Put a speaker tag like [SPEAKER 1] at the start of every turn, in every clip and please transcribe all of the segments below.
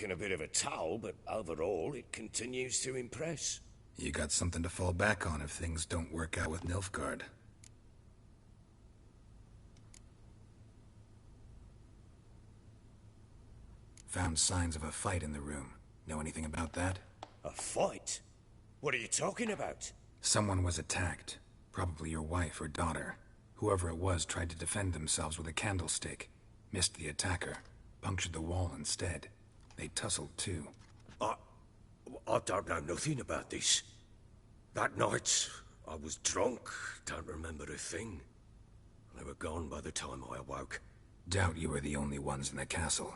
[SPEAKER 1] taken a bit of a toll, but overall it continues to impress.
[SPEAKER 2] You got something to fall back on if things don't work out with Nilfgaard. Found signs of a fight in the room. Know anything about that?
[SPEAKER 1] A fight? What are you talking about?
[SPEAKER 2] Someone was attacked. Probably your wife or daughter. Whoever it was tried to defend themselves with a candlestick. Missed the attacker. Punctured the wall instead. They tussled too.
[SPEAKER 1] I don't know nothing about this. That night, I was drunk. Don't remember a thing. They were gone by the time I awoke.
[SPEAKER 2] Doubt you were the only ones in the castle.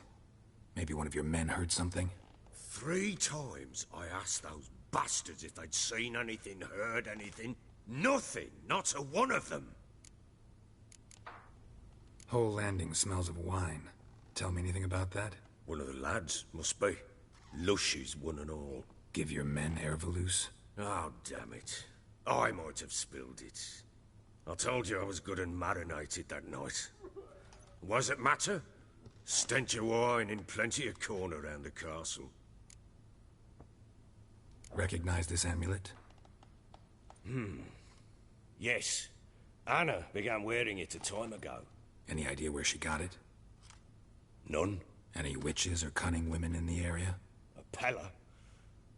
[SPEAKER 2] Maybe one of your men heard something?
[SPEAKER 1] 3 times I asked those bastards if they'd seen anything, heard anything. Nothing, not a one of them.
[SPEAKER 2] Whole landing smells of wine. Tell me anything about that?
[SPEAKER 1] One of the lads, must be. Lushes, one and all.
[SPEAKER 2] Give your men Ervelus?
[SPEAKER 1] Oh, damn it. I might have spilled it. I told you I was good and marinated that night. Was it matter? Stench of wine and plenty of corn around the castle.
[SPEAKER 2] Recognize this amulet?
[SPEAKER 1] Yes. Anna began wearing it a time ago.
[SPEAKER 2] Any idea where she got it?
[SPEAKER 1] None.
[SPEAKER 2] Any witches or cunning women in the area?
[SPEAKER 1] A Pella.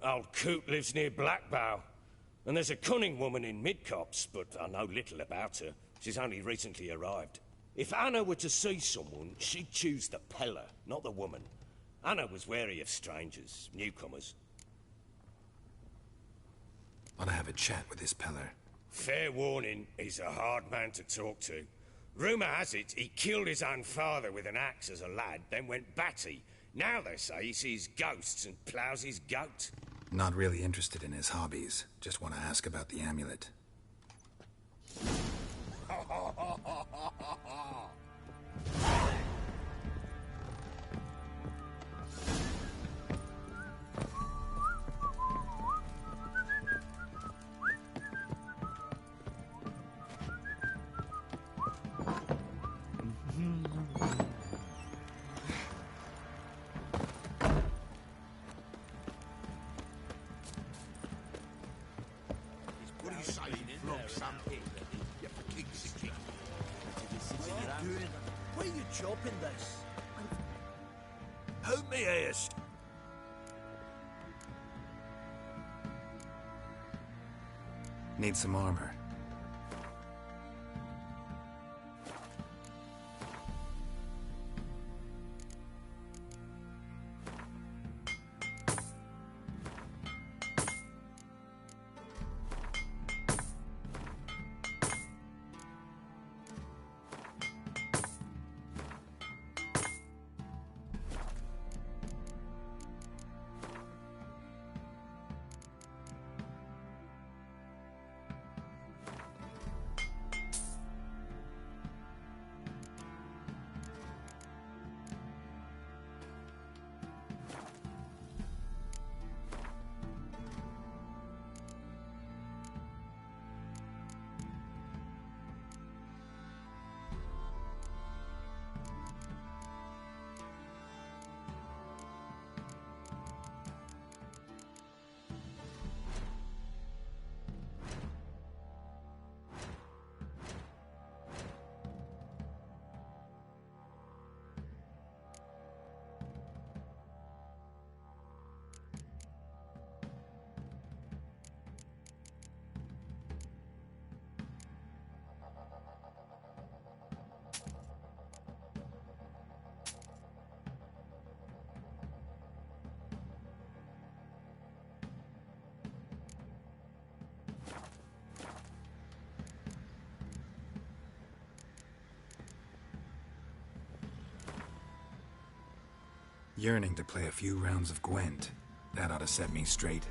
[SPEAKER 1] Old Coot lives near Blackbow. And there's a cunning woman in Midcopse, but I know little about her. She's only recently arrived. If Anna were to see someone, she'd choose the Pella, not the woman. Anna was wary of strangers, newcomers.
[SPEAKER 2] Ought to have a chat with this Peller.
[SPEAKER 1] Fair warning, he's a hard man to talk to. Rumour has it he killed his own father with an axe as a lad, then went batty. Now they say he sees ghosts and ploughs his goat.
[SPEAKER 2] Not really interested in his hobbies. Just want to ask about the amulet.
[SPEAKER 3] What are you saying? Flog something. You king's a king. What are you doing? Why are you chopping this? Hold me ass.
[SPEAKER 2] Need some armor. Yearning to play a few rounds of Gwent. That ought to set me straight.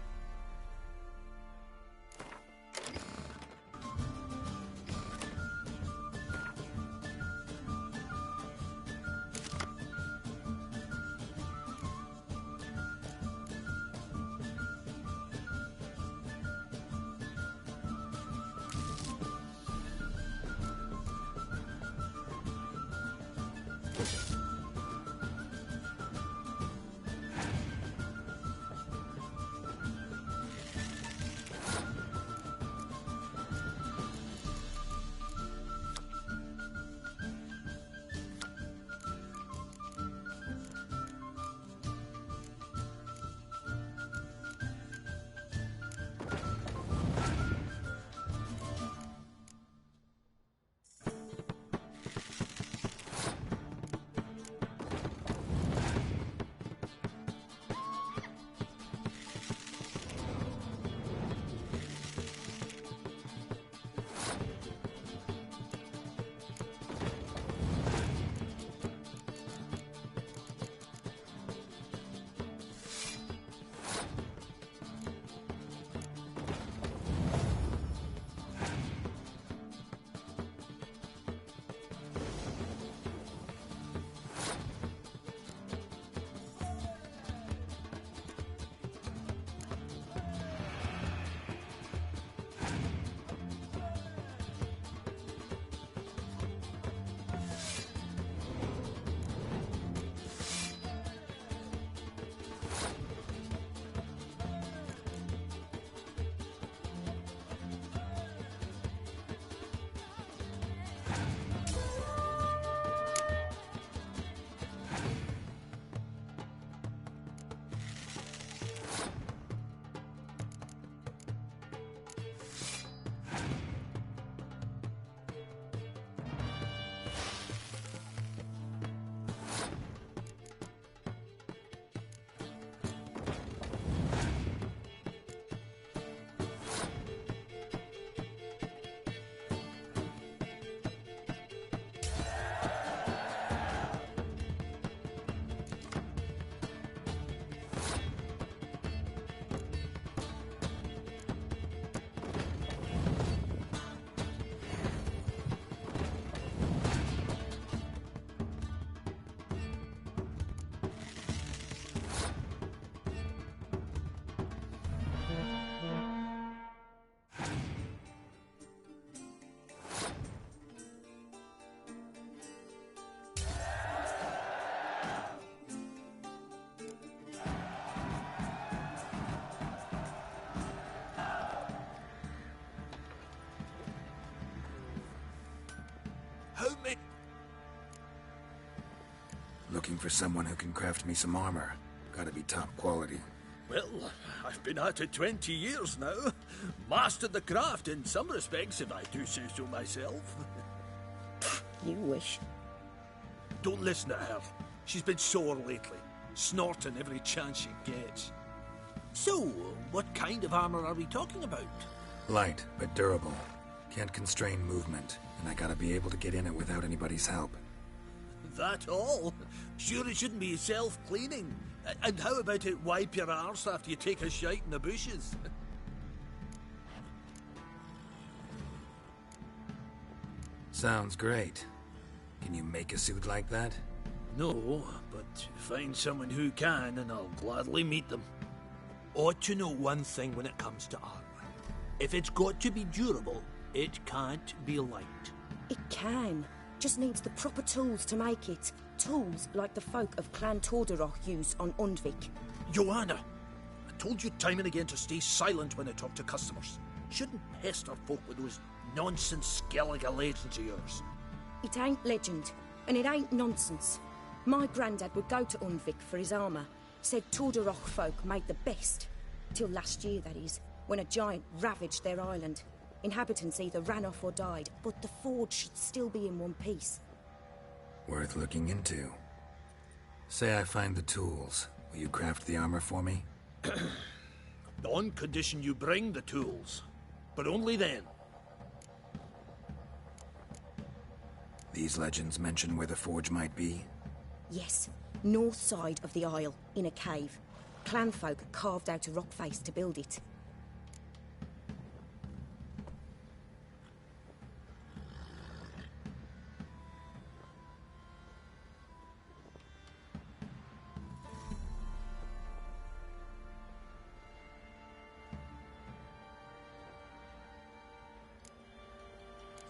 [SPEAKER 2] looking for someone who can craft me some armor. Gotta be top quality.
[SPEAKER 3] Well, I've been at it 20 years now. Mastered the craft in some respects, if I do say so myself.
[SPEAKER 4] You wish.
[SPEAKER 3] Don't listen to her. She's been sore lately, snorting every chance she gets. So, what kind of armor are we talking about?
[SPEAKER 2] Light, but durable. Can't constrain movement, and I gotta be able to get in it without anybody's help.
[SPEAKER 3] That all? Sure it shouldn't be self-cleaning. And how about it wipe your arse after you take a shite in the bushes?
[SPEAKER 2] Sounds great. Can you make a suit like that?
[SPEAKER 3] No, but find someone who can and I'll gladly meet them. Ought to know one thing when it comes to armor. If it's got to be durable, it can't be light.
[SPEAKER 4] It can. Just needs the proper tools to make it. Tools like the folk of Clan Tordaroch used on Undvik.
[SPEAKER 3] Joanna, I told you time and again to stay silent when I talk to customers. Shouldn't pester folk with those nonsense Skellige legends of yours.
[SPEAKER 4] It ain't legend, and it ain't nonsense. My granddad would go to Undvik for his armour. Said Tordaroch folk made the best. Till last year, that is, when a giant ravaged their island. Inhabitants either ran off or died, but the forge should still be in one piece.
[SPEAKER 2] Worth looking into. Say I find the tools. Will you craft the armor for me?
[SPEAKER 3] On condition you bring the tools. But only then.
[SPEAKER 2] These legends mention where the forge might be?
[SPEAKER 4] Yes, north side of the isle, in a cave. Clanfolk carved out a rock face to build it.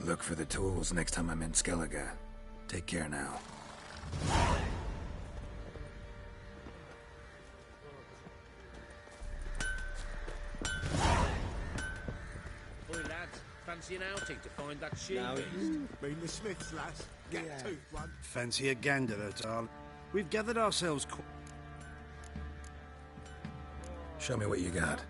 [SPEAKER 2] Look for the tools next time I'm in Skellige. Take care now.
[SPEAKER 5] Boy, lads, fancy an outing to find that sheep?
[SPEAKER 6] Been the Smiths, lass. Get a tooth one. Fancy a gander, darling. We've gathered ourselves...
[SPEAKER 2] Show me what you got.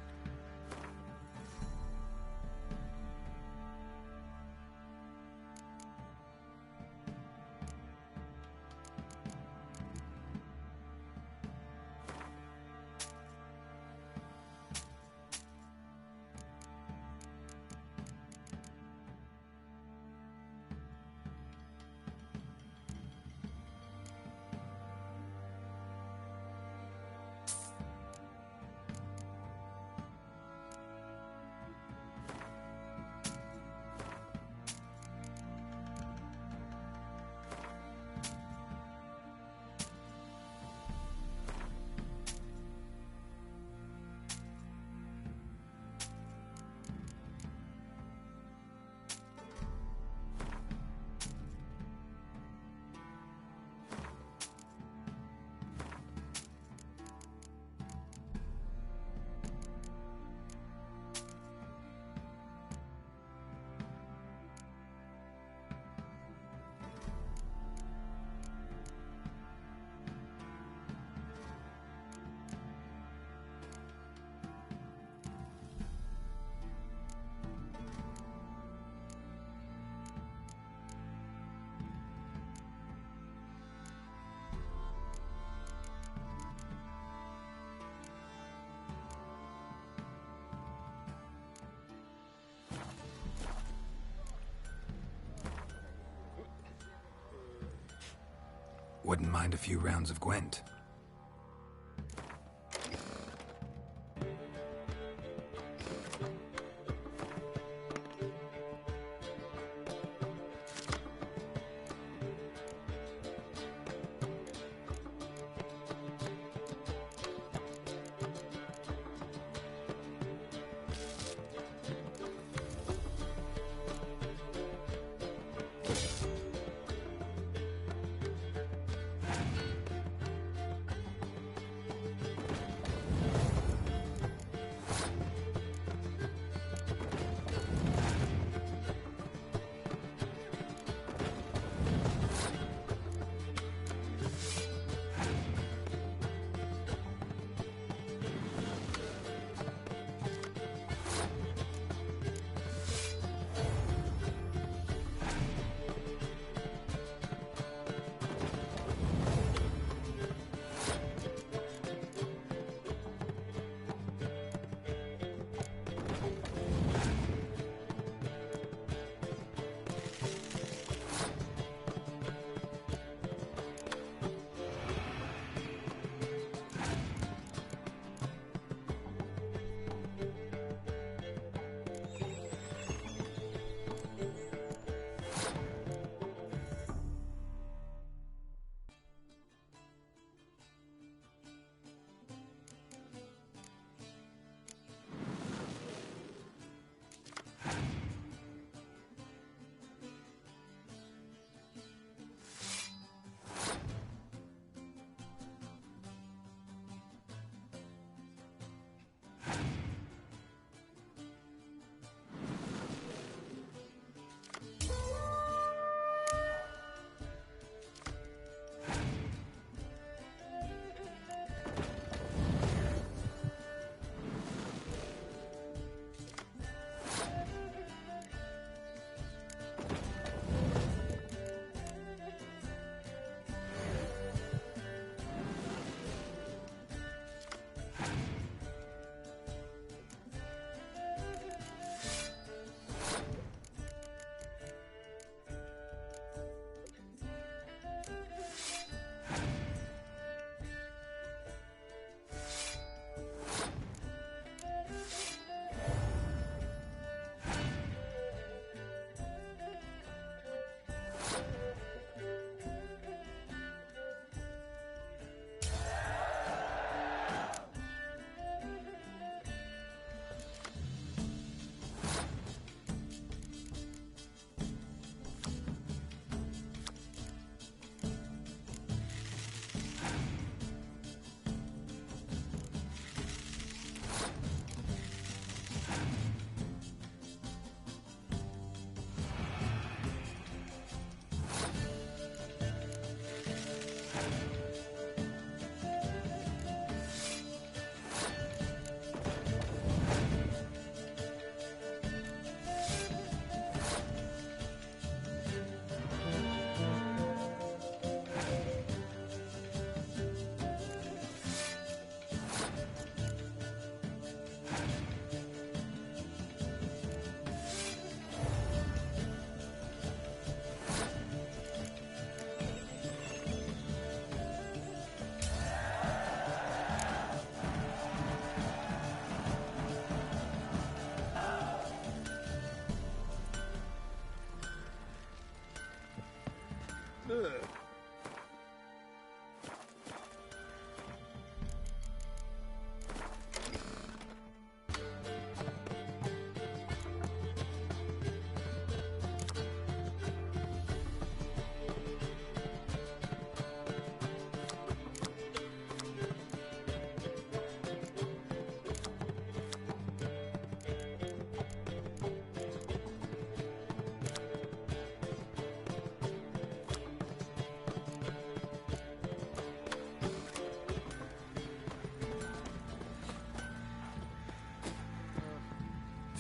[SPEAKER 2] Wouldn't mind a few rounds of Gwent.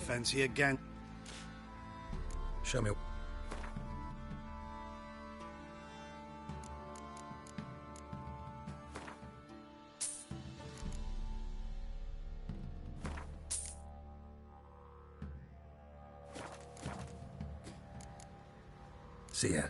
[SPEAKER 6] Fancy a gang...
[SPEAKER 2] Show me. See ya.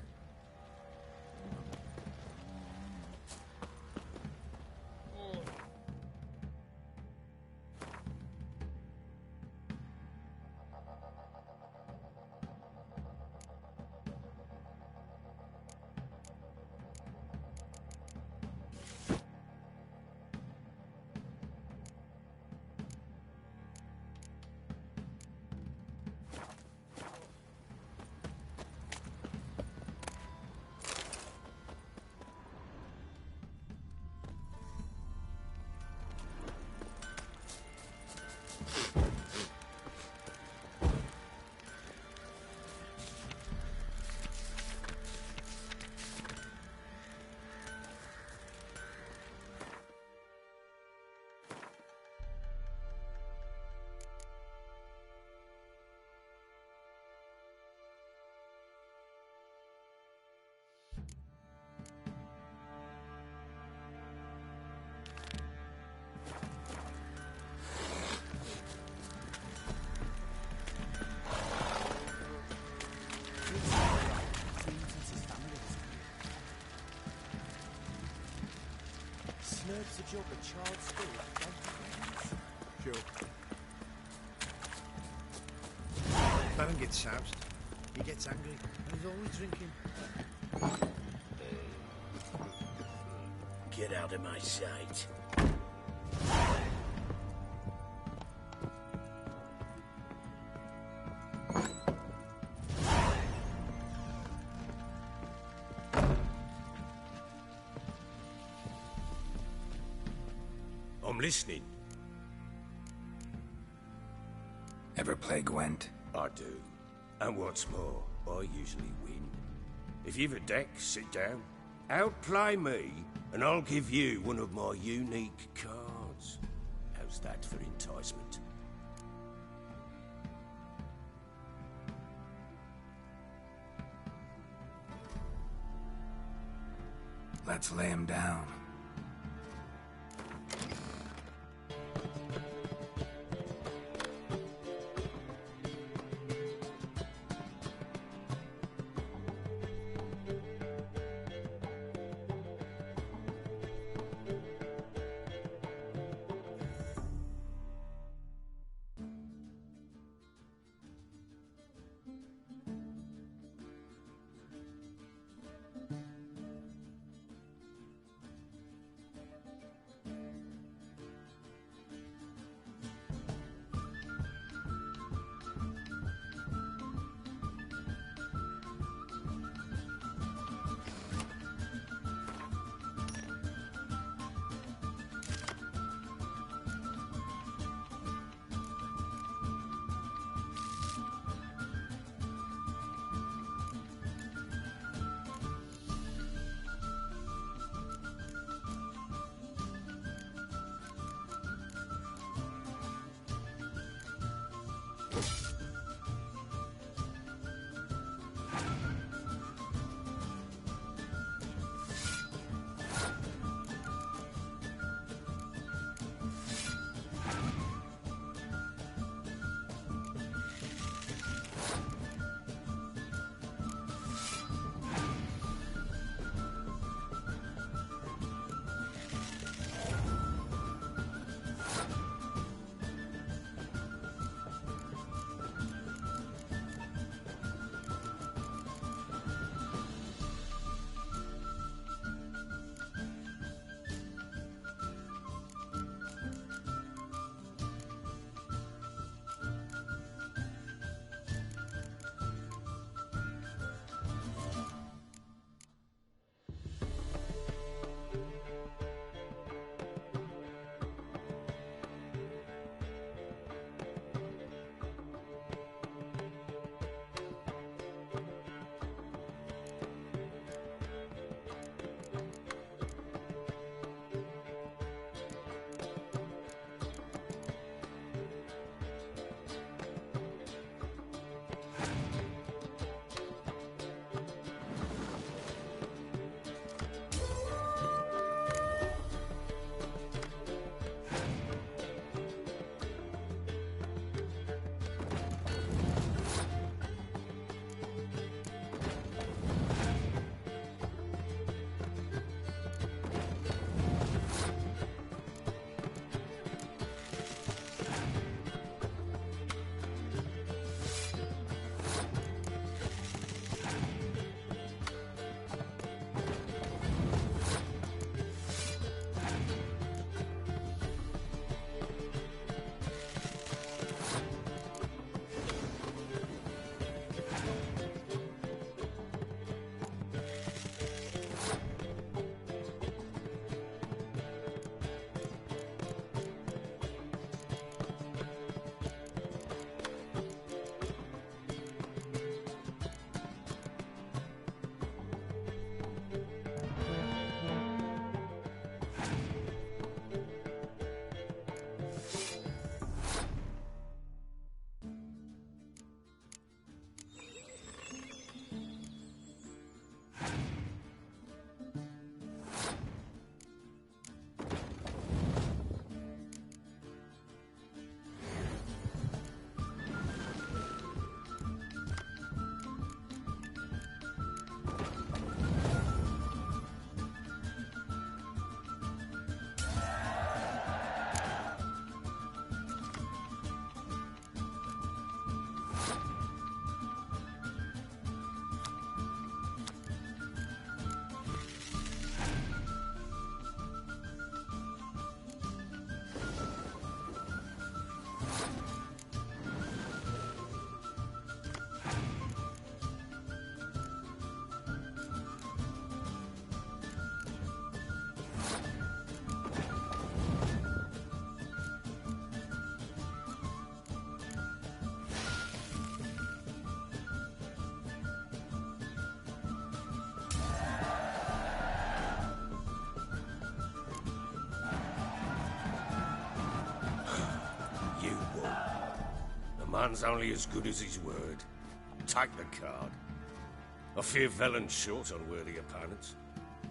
[SPEAKER 5] Nerves a job at child's school, don't you?
[SPEAKER 6] Sure. Baron gets soused. He gets angry, and he's always drinking.
[SPEAKER 3] Get out of my sight.
[SPEAKER 1] I'm listening.
[SPEAKER 2] Ever play Gwent?
[SPEAKER 1] I do. And what's more, I usually win. If you've a deck, sit down. Outplay me, and I'll give you one of my unique cards. How's that for enticement?
[SPEAKER 2] Let's lay him down.
[SPEAKER 1] man's only as good as his word. Take the card. I fear Velen's short on worthy opponents.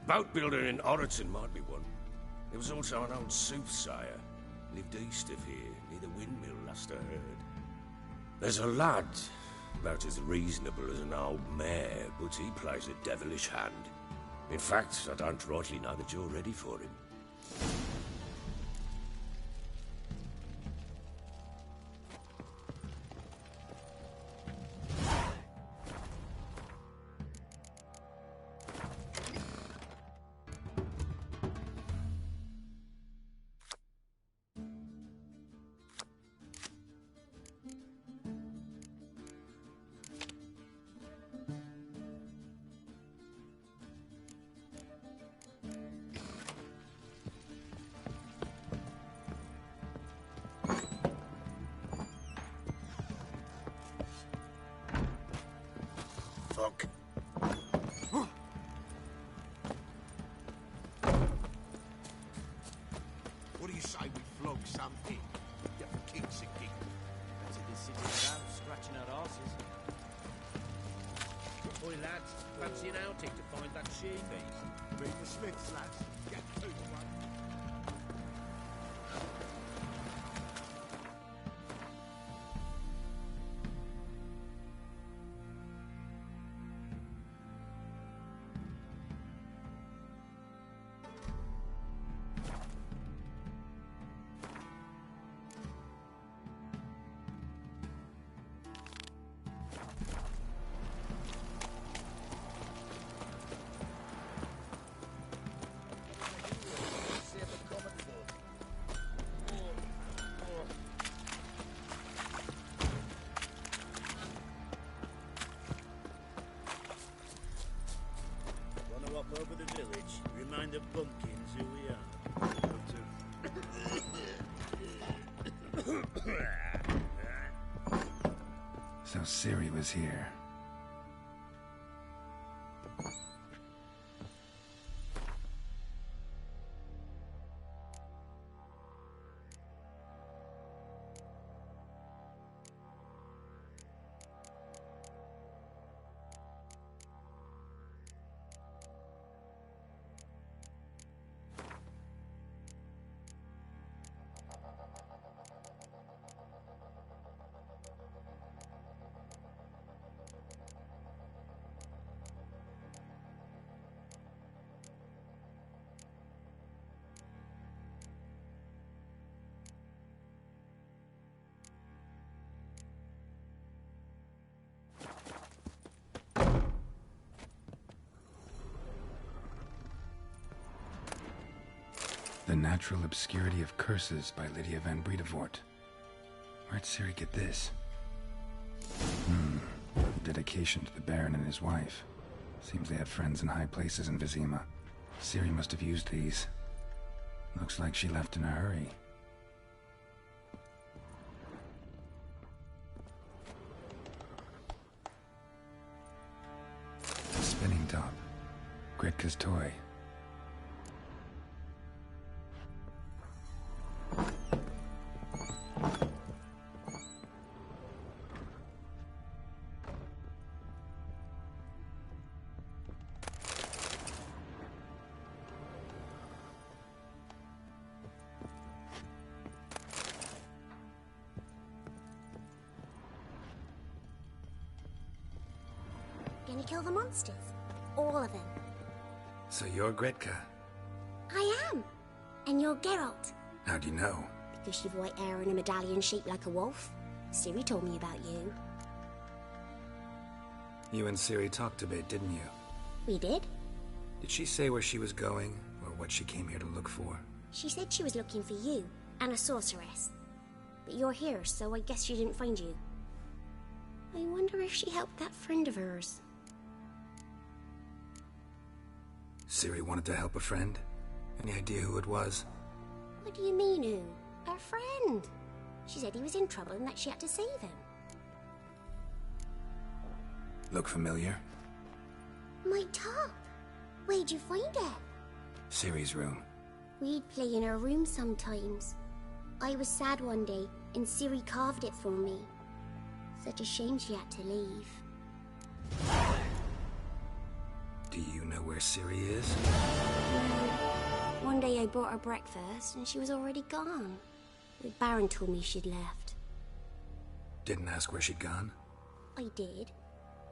[SPEAKER 1] Boat builder in Oroton might be one. There was also an old soothsayer. Lived east of here, near the windmill, last I heard. There's a lad, about as reasonable as an old mare, but he plays a devilish hand. In fact, I don't rightly know that you're ready for him.
[SPEAKER 6] Fuck. What do you say we flog some pig? Get the kicks and gig.
[SPEAKER 5] Better be sitting around scratching our asses. Boy, lads, fancy an outing to find that she-beast?
[SPEAKER 6] Read the Smiths, lads. Get to one.
[SPEAKER 5] Over the village, remind the bumpkins who we are.
[SPEAKER 2] So Ciri was here. The Natural Obscurity of Curses by Lydia van Bredevoort. Where'd Ciri get this? Dedication to the Baron and his wife. Seems they had friends in high places in Vizima. Ciri must have used these. Looks like she left in a hurry. Spinning top. Gretka's toy.
[SPEAKER 7] Gonna kill the monsters? All of them.
[SPEAKER 2] So you're Gretka?
[SPEAKER 7] I am. And you're Geralt.
[SPEAKER 2] How do you know?
[SPEAKER 7] Because you've white hair and a medallion shaped like a wolf. Ciri told me about you.
[SPEAKER 2] You and Ciri talked a bit, didn't you?
[SPEAKER 7] We did.
[SPEAKER 2] Did she say where she was going, or what she came here to look for?
[SPEAKER 7] She said she was looking for you, and a sorceress. But you're here, so I guess she didn't find you. I wonder if she helped that friend of hers.
[SPEAKER 2] Ciri wanted to help a friend? Any idea who it was?
[SPEAKER 7] What do you mean, who? Her friend. She said he was in trouble and that she had to save him.
[SPEAKER 2] Look familiar?
[SPEAKER 7] My top. Where'd you find it?
[SPEAKER 2] Ciri's room.
[SPEAKER 7] We'd play in her room sometimes. I was sad one day, and Ciri carved it for me. Such a shame she had to leave.
[SPEAKER 2] Do you know where Ciri is?
[SPEAKER 7] No. One day I brought her breakfast and she was already gone. The Baron told me she'd left.
[SPEAKER 2] Didn't ask where she'd gone?
[SPEAKER 7] I did.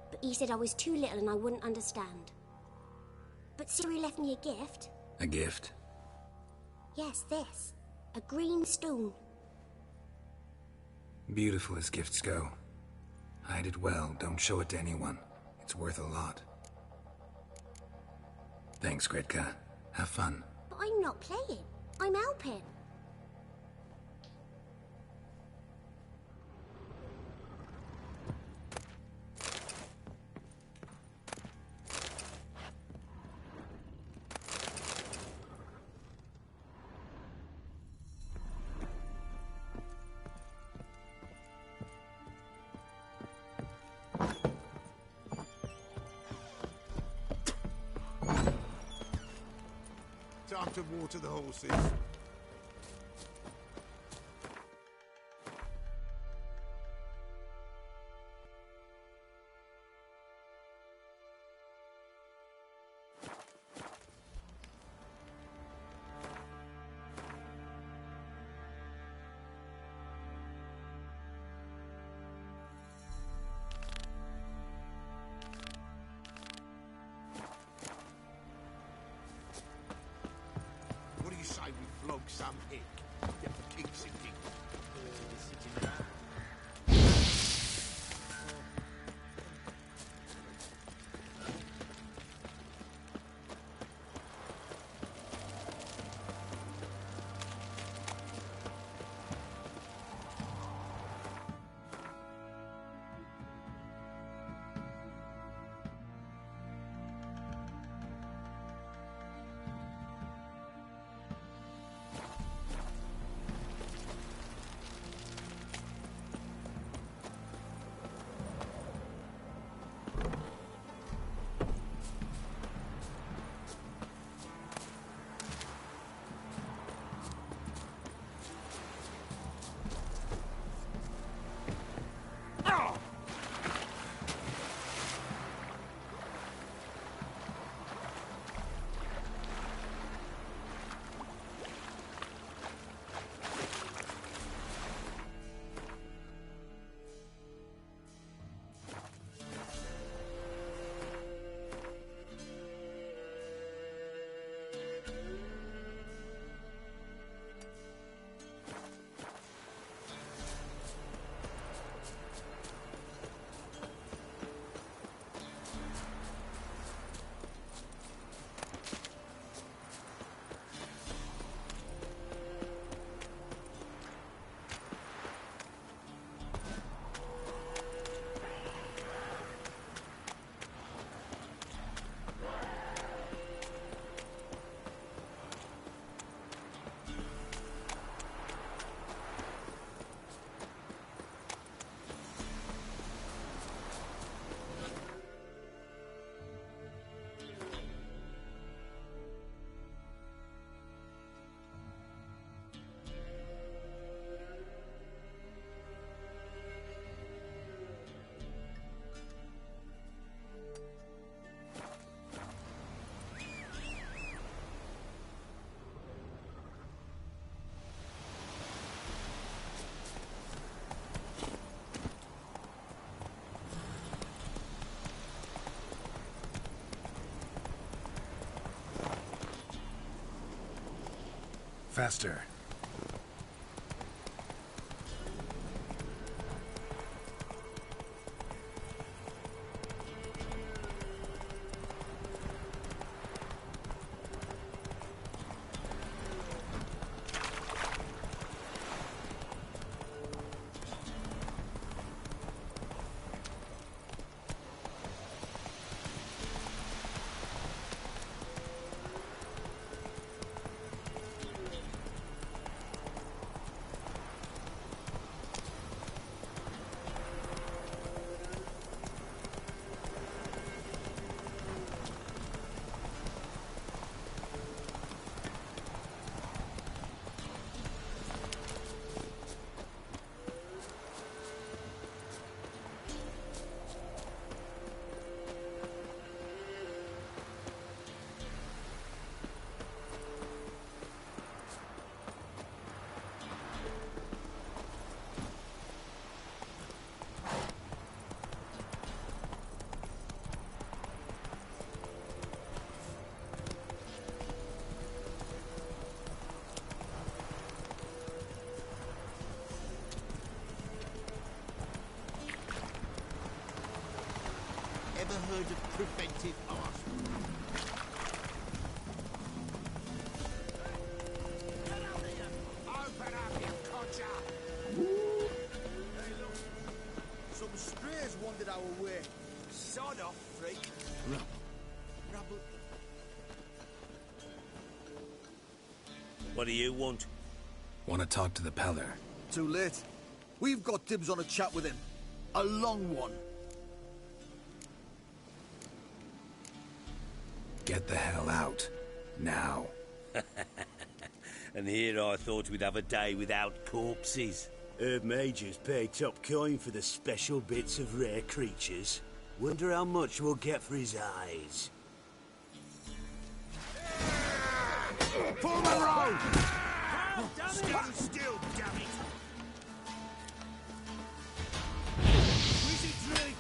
[SPEAKER 7] But he said I was too little and I wouldn't understand. But Ciri left me a gift.
[SPEAKER 2] A gift?
[SPEAKER 7] Yes, this. A green stone.
[SPEAKER 2] Beautiful as gifts go. Hide it well, don't show it to anyone. It's worth a lot. Thanks, Gretka. Have fun.
[SPEAKER 7] But I'm not playing. I'm helping.
[SPEAKER 6] Time to water the horses. What do you say we flog some hick? Get the king sitting.
[SPEAKER 2] Faster.
[SPEAKER 5] Never heard of preventive arson. Open up, you codger! Hey, look. Some strays wandered our way. Sod off, freak. Rubble.
[SPEAKER 3] What do you want?
[SPEAKER 2] Want to talk to the Peller.
[SPEAKER 8] Too late. We've got dibs on a chat with him. A long one.
[SPEAKER 2] Get the hell out. Now.
[SPEAKER 3] And here I thought we'd have a day without corpses.
[SPEAKER 9] Herb Majors pay top coin for the special bits of rare creatures. Wonder how much we'll get for his eyes.
[SPEAKER 5] Pull the road! Stand still, damn it! Wizard's Reef!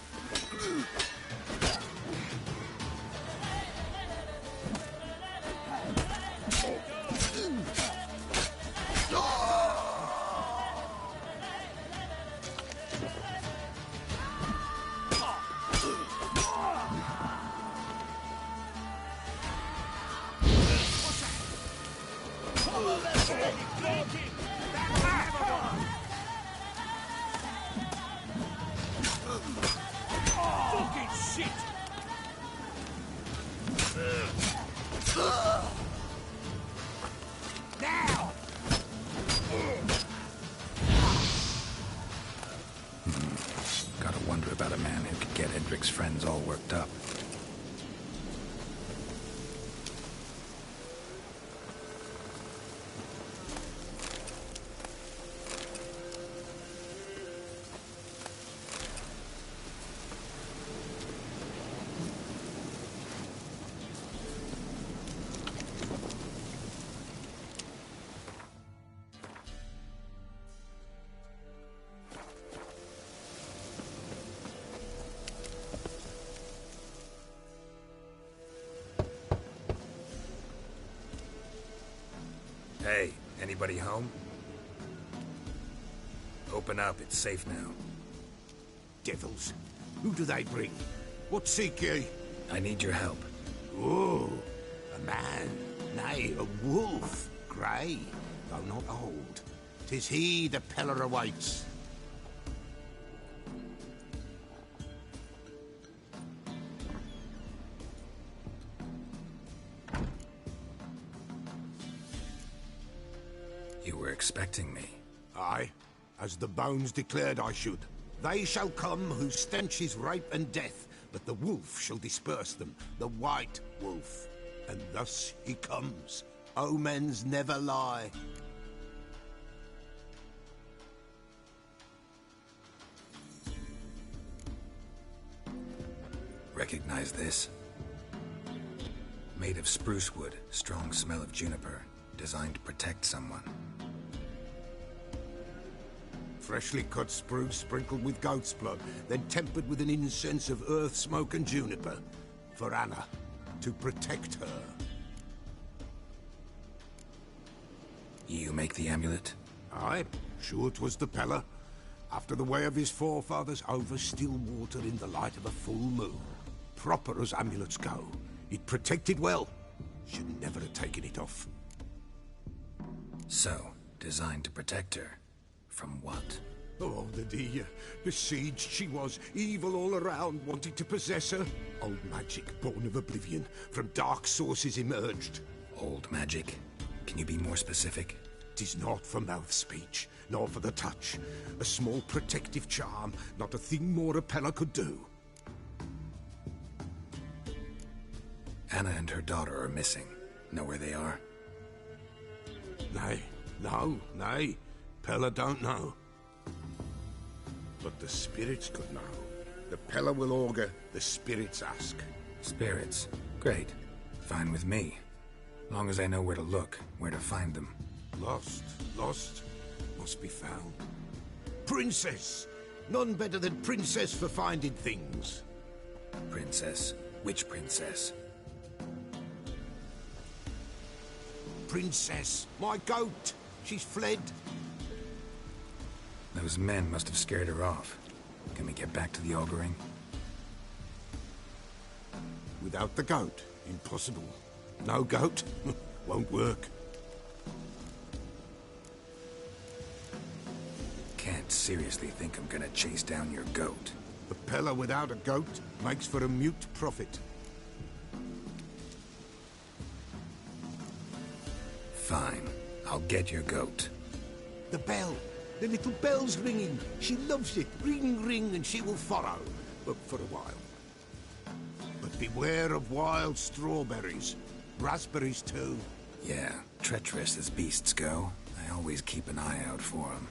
[SPEAKER 5] Fucking shit! Now!
[SPEAKER 2] Gotta wonder about a man who could get Edric's friends all worked up. Hey, anybody home? Open up, it's safe now.
[SPEAKER 6] Devils. Who do they bring? What seek ye?
[SPEAKER 2] I need your help.
[SPEAKER 6] Oh, a man. Nay, a wolf. Grey, though not old. 'Tis he the Peller awaits.
[SPEAKER 2] You were expecting me.
[SPEAKER 6] Aye, as the bones declared I should. They shall come whose stench is rape and death, but the wolf shall disperse them, the white wolf. And thus he comes. Omens never lie.
[SPEAKER 2] Recognize this? Made of spruce wood, strong smell of juniper, designed to protect someone.
[SPEAKER 6] Freshly cut spruce sprinkled with goat's blood, then tempered with an incense of earth, smoke and juniper. For Anna, to protect her.
[SPEAKER 2] You make the amulet?
[SPEAKER 6] Aye, sure 'twas the Peller. After the way of his forefathers, over still water in the light of a full moon. Proper as amulets go. It protected well. Should never have taken it off.
[SPEAKER 2] So, designed to protect her. From what?
[SPEAKER 6] Oh, the dear. Besieged she was, evil all around, wanting to possess her. Old magic, born of oblivion, from dark sources emerged.
[SPEAKER 2] Old magic? Can you be more specific?
[SPEAKER 6] 'Tis not for mouth speech, nor for the touch. A small protective charm, not a thing more a Peller could do.
[SPEAKER 2] Anna and her daughter are missing. Know where they are?
[SPEAKER 6] Nay, nay. Peller don't know. But the spirits could know. The Peller will augur, the spirits ask.
[SPEAKER 2] Spirits? Great. Fine with me. Long as I know where to look, where to find them.
[SPEAKER 6] Lost, must be found. Princess! None better than Princess for finding things.
[SPEAKER 2] Princess? Which princess?
[SPEAKER 6] Princess, my goat! She's fled.
[SPEAKER 2] Those men must have scared her off. Can we get back to the auguring?
[SPEAKER 6] Without the goat, impossible. No goat, won't work.
[SPEAKER 2] Can't seriously think I'm gonna chase down your goat.
[SPEAKER 6] A peller without a goat makes for a mute prophet.
[SPEAKER 2] Fine. I'll get your goat.
[SPEAKER 6] The bell. The little bell's ringing. She loves it. Ring, ring, and she will follow. But for a while. But beware of wild strawberries. Raspberries, too.
[SPEAKER 2] Yeah, treacherous as beasts go. I always keep an eye out for them.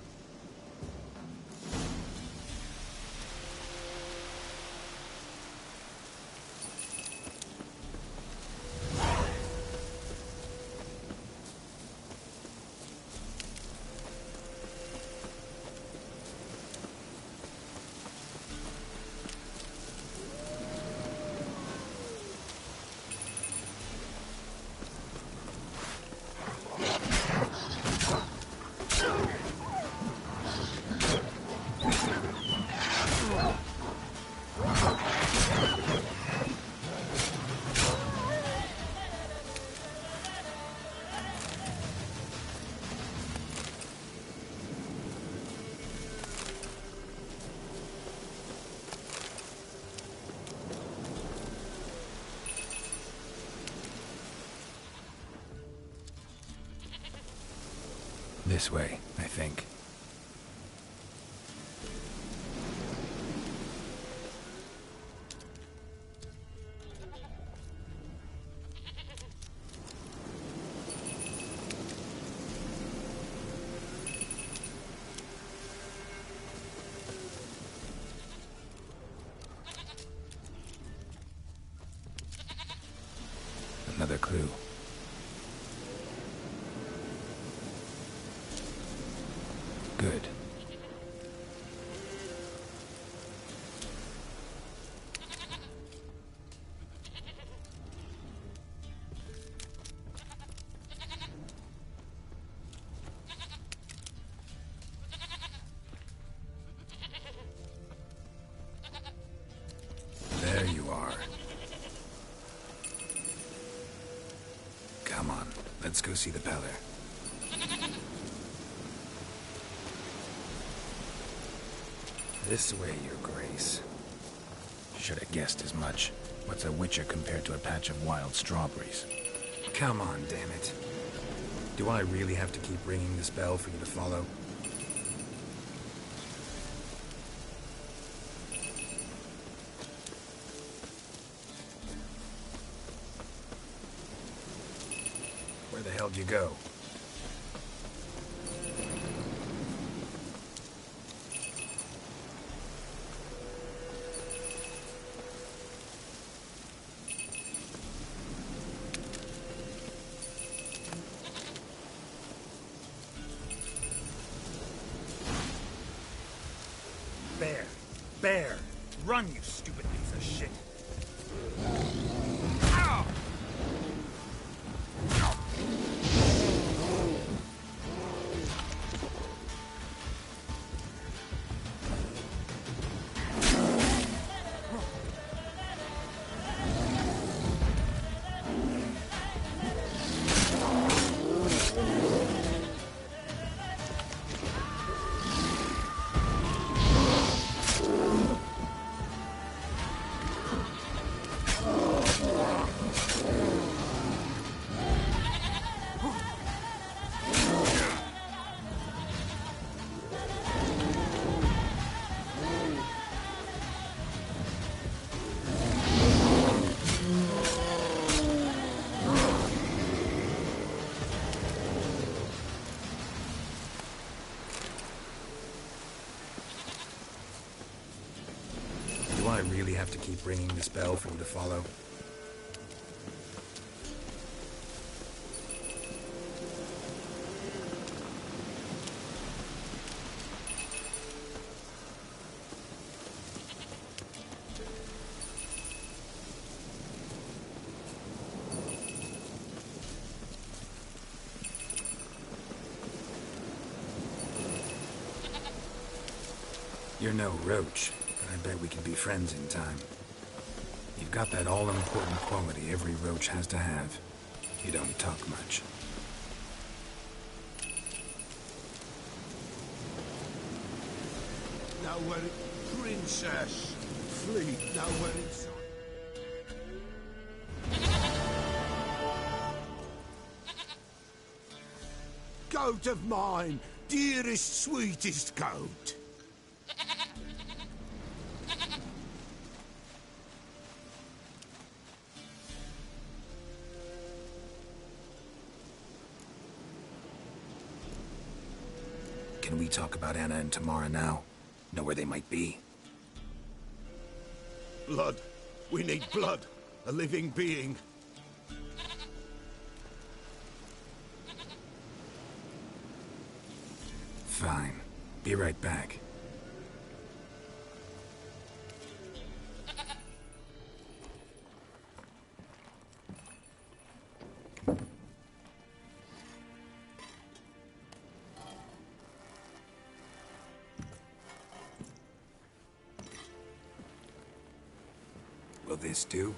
[SPEAKER 2] This way, I think. Another clue. Good. There you are. Come on, let's go see the peller. This way, Your Grace. Should have guessed as much. What's a witcher compared to a patch of wild strawberries? Come on, damn it. Do I really have to keep ringing this bell for you to follow? Where the hell did you go?
[SPEAKER 10] Bear! Run, you stupid piece of shit!
[SPEAKER 2] Do I really have to keep ringing this bell for you to follow? You're no roach, but I bet we can be friends in time. You've got that all-important quality every roach has to have. You don't talk much.
[SPEAKER 6] Nowhere, princess. Flee nowhere inside. Goat of mine, dearest, sweetest goat.
[SPEAKER 2] Can we talk about Anna and Tamara now? Know where they might be?
[SPEAKER 6] Blood. We need blood. A living being.
[SPEAKER 2] Fine. Be right back. Will this do?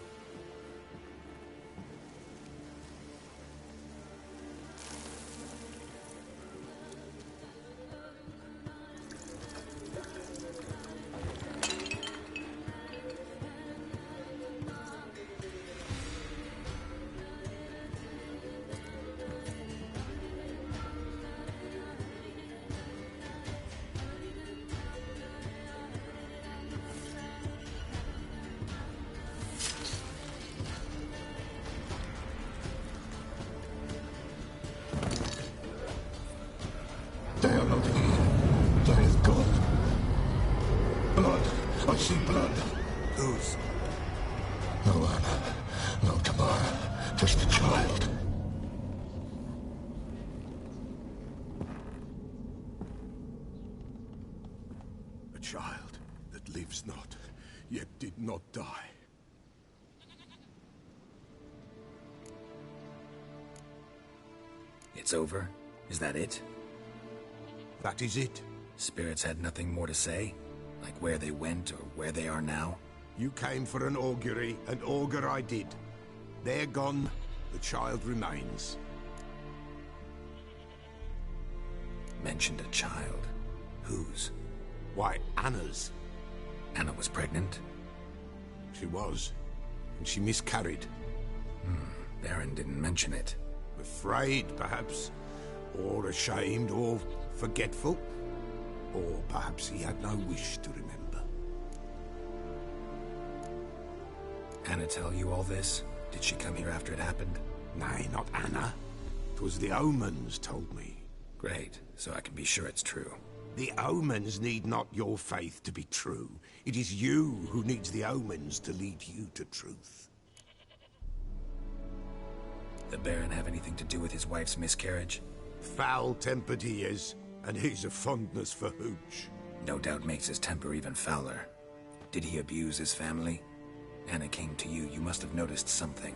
[SPEAKER 6] They are not here. There is God. Blood. I see blood.
[SPEAKER 2] Whose?
[SPEAKER 6] No Anna. No Tamara. Just a child. A child that lives not, yet did not die.
[SPEAKER 2] It's over? Is that it?
[SPEAKER 6] That is it.
[SPEAKER 2] Spirits had nothing more to say? Like where they went or where they are now?
[SPEAKER 6] You came for an augury, and augur I did. They're gone. The child remains.
[SPEAKER 2] Mentioned a child. Whose?
[SPEAKER 6] Why, Anna's.
[SPEAKER 2] Anna was pregnant?
[SPEAKER 6] She was. And she miscarried.
[SPEAKER 2] Baron didn't mention it.
[SPEAKER 6] Afraid, perhaps. Or ashamed, or forgetful. Or perhaps he had no wish to remember.
[SPEAKER 2] Anna tell you all this? Did she come here after it happened?
[SPEAKER 6] Nay, not Anna. 'Twas the omens told me.
[SPEAKER 2] Great, so I can be sure it's true.
[SPEAKER 6] The omens need not your faith to be true. It is you who needs the omens to lead you to truth.
[SPEAKER 2] The Baron have anything to do with his wife's miscarriage?
[SPEAKER 6] Foul-tempered he is, and he's a fondness for hooch.
[SPEAKER 2] No doubt makes his temper even fouler. Did he abuse his family? Anna came to you, you must have noticed something.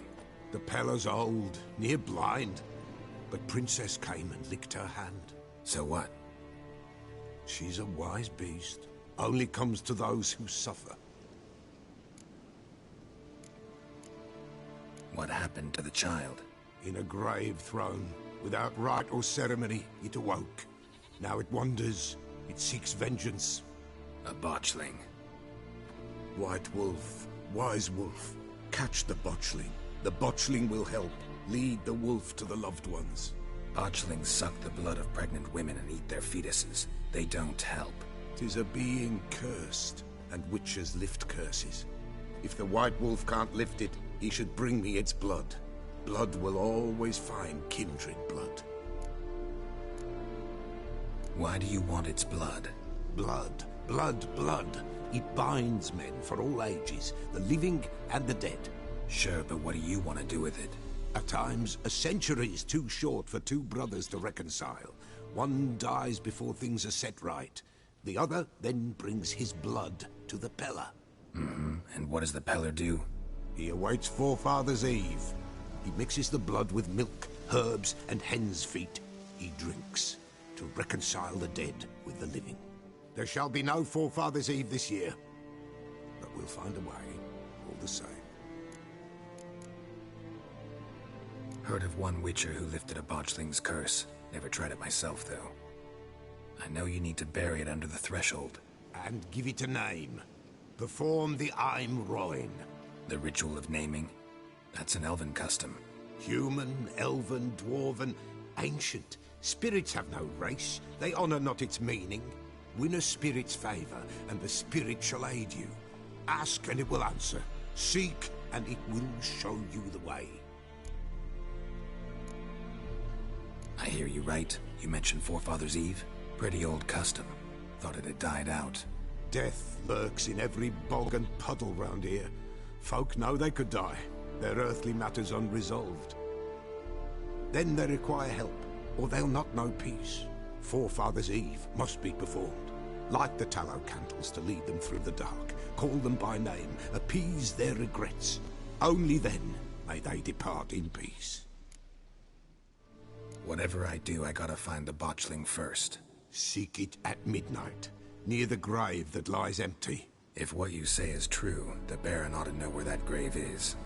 [SPEAKER 6] The Pella's old, near blind, but Princess came and licked her hand.
[SPEAKER 2] So what?
[SPEAKER 6] She's a wise beast. Only comes to those who suffer.
[SPEAKER 2] What happened to the child?
[SPEAKER 6] In a grave thrown, without rite or ceremony, it awoke. Now it wanders, it seeks vengeance.
[SPEAKER 2] A botchling.
[SPEAKER 6] White wolf, wise wolf, catch the botchling. The botchling will help, lead the wolf to the loved ones.
[SPEAKER 2] Botchlings suck the blood of pregnant women and eat their fetuses. They don't help.
[SPEAKER 6] 'Tis a being cursed, and witches lift curses. If the white wolf can't lift it, he should bring me its blood. Blood will always find kindred blood.
[SPEAKER 2] Why do you want its blood?
[SPEAKER 6] Blood, blood, blood. It binds men for all ages, the living and the dead.
[SPEAKER 2] Sure, but what do you want to do with it?
[SPEAKER 6] At times, a century is too short for two brothers to reconcile. One dies before things are set right. The other then brings his blood to the Pella.
[SPEAKER 2] And what does the Peller do?
[SPEAKER 6] He awaits Forefather's Eve. He mixes the blood with milk, herbs, and hen's feet. He drinks to reconcile the dead with the living. There shall be no Forefather's Eve this year, but we'll find a way all the same.
[SPEAKER 2] Heard of one witcher who lifted a botchling's curse. Never tried it myself, though. I know you need to bury it under the threshold.
[SPEAKER 6] And give it a name. Perform the Aim Roin.
[SPEAKER 2] The ritual of naming? That's an elven custom.
[SPEAKER 6] Human, elven, dwarven, ancient. Spirits have no race. They honor not its meaning. Win a spirit's favor, and the spirit shall aid you. Ask, and it will answer. Seek, and it will show you the way.
[SPEAKER 2] I hear you right. You mentioned Forefather's Eve? Pretty old custom. Thought it had died out.
[SPEAKER 6] Death lurks in every bog and puddle round here. Folk know they could die, their earthly matters unresolved. Then they require help, or they'll not know peace. Forefather's Eve must be performed. Light the tallow candles to lead them through the dark. Call them by name, appease their regrets. Only then may they depart in peace.
[SPEAKER 2] Whatever I do, I gotta find the botchling first.
[SPEAKER 6] Seek it at midnight, near the grave that lies empty.
[SPEAKER 2] If what you say is true, the Baron ought to know where that grave is.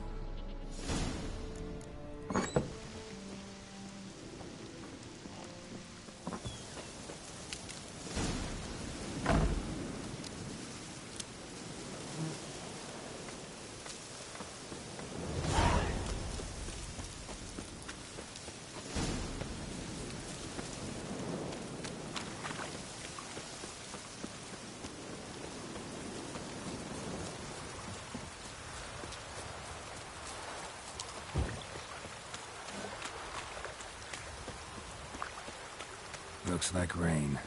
[SPEAKER 2] Looks like rain.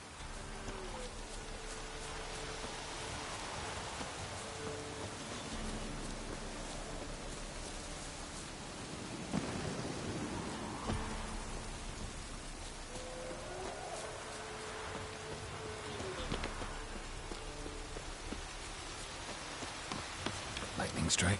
[SPEAKER 2] Lightning strike?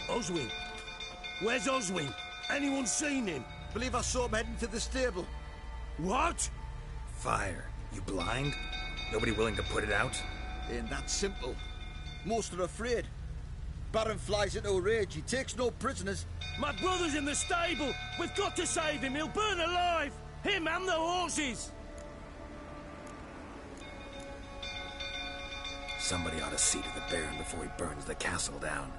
[SPEAKER 1] Oswin? Where's Oswin? Anyone seen him?
[SPEAKER 8] Believe I saw him heading to the stable.
[SPEAKER 1] What?
[SPEAKER 2] Fire. You blind? Nobody willing to put it out?
[SPEAKER 8] Ain't that simple. Most are afraid. Baron flies into a rage. He takes no prisoners.
[SPEAKER 1] My brother's in the stable. We've got to save him. He'll burn alive. Him and the horses.
[SPEAKER 2] Somebody ought to see to the Baron before he burns the castle down.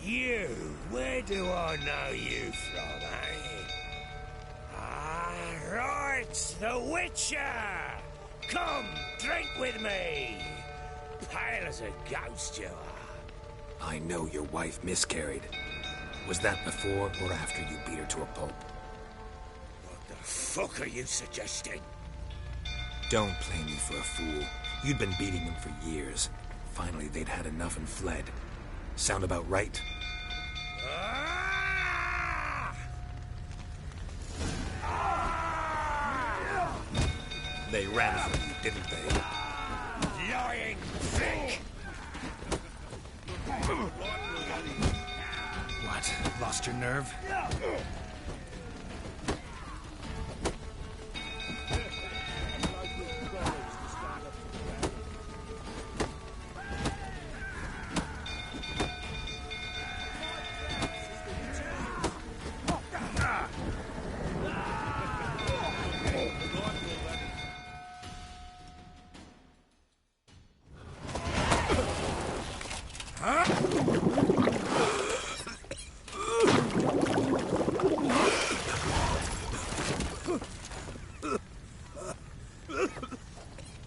[SPEAKER 1] You, where do I know you from, eh? Ah, right, the Witcher! Come, drink with me! Pale as a ghost you are.
[SPEAKER 2] I know your wife miscarried. Was that before or after you beat her to a pulp?
[SPEAKER 1] What the fuck are you suggesting?
[SPEAKER 2] Don't play me for a fool. You'd been beating them for years. Finally, they'd had enough and fled. Sound about right? They ran from you, didn't they?
[SPEAKER 1] Lying thick!
[SPEAKER 2] What? Lost your nerve?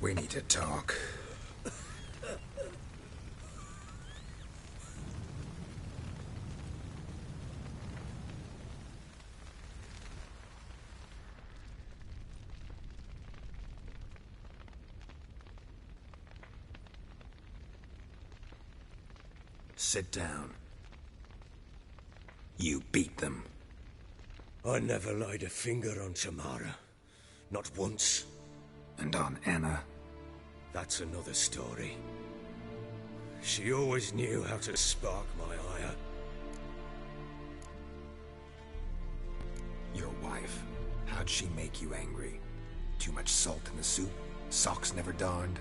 [SPEAKER 2] We need to talk. Sit down. You beat them.
[SPEAKER 1] I never laid a finger on Tamara. Not once.
[SPEAKER 2] And on Anna?
[SPEAKER 1] That's another story. She always knew how to spark my ire.
[SPEAKER 2] Your wife. How'd she make you angry? Too much salt in the soup? Socks never darned?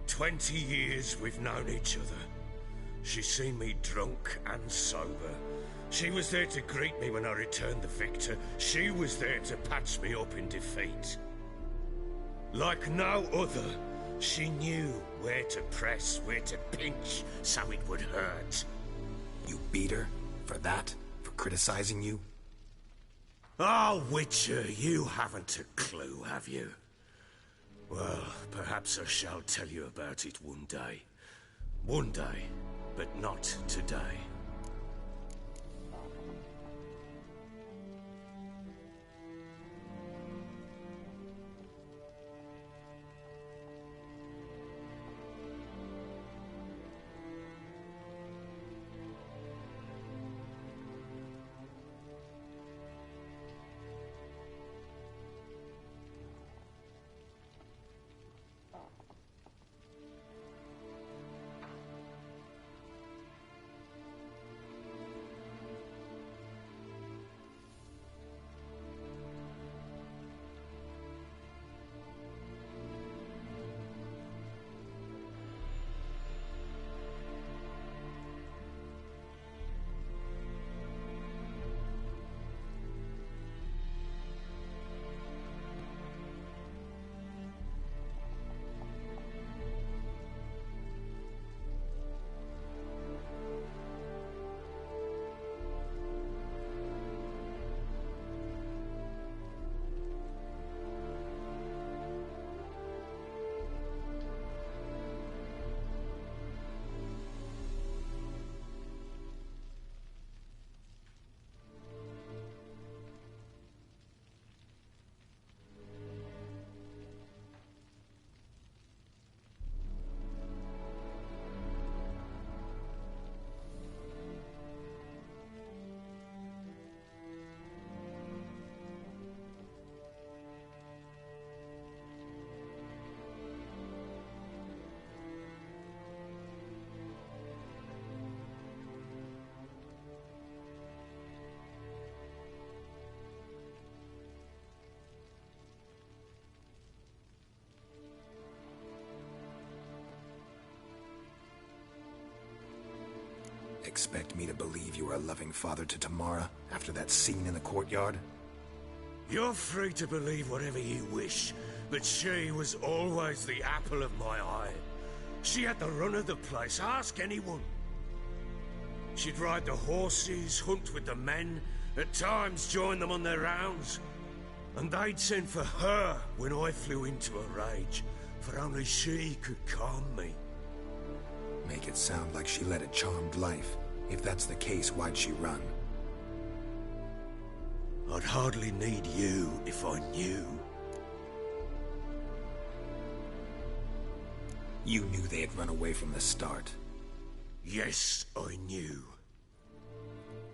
[SPEAKER 1] 20 years we've known each other. She's seen me drunk and sober. She was there to greet me when I returned the victor. She was there to patch me up in defeat. Like no other, she knew where to press, where to pinch, so it would hurt.
[SPEAKER 2] You beat her? For that? For criticizing you?
[SPEAKER 1] Oh, Witcher, you haven't a clue, have you? Well, perhaps I shall tell you about it one day. One day, but not today.
[SPEAKER 2] expect me to believe you are a loving father to Tamara after that scene in the courtyard?
[SPEAKER 1] You're free to believe whatever you wish, but she was always the apple of my eye. She had the run of the place, ask anyone. She'd ride the horses, hunt with the men, at times join them on their rounds. And they'd send for her when I flew into a rage, for only she could calm me.
[SPEAKER 2] Make it sound like she led a charmed life. If that's the case, why'd she run?
[SPEAKER 1] I'd hardly need you if I knew.
[SPEAKER 2] You knew they had run away from the start.
[SPEAKER 1] Yes, I knew.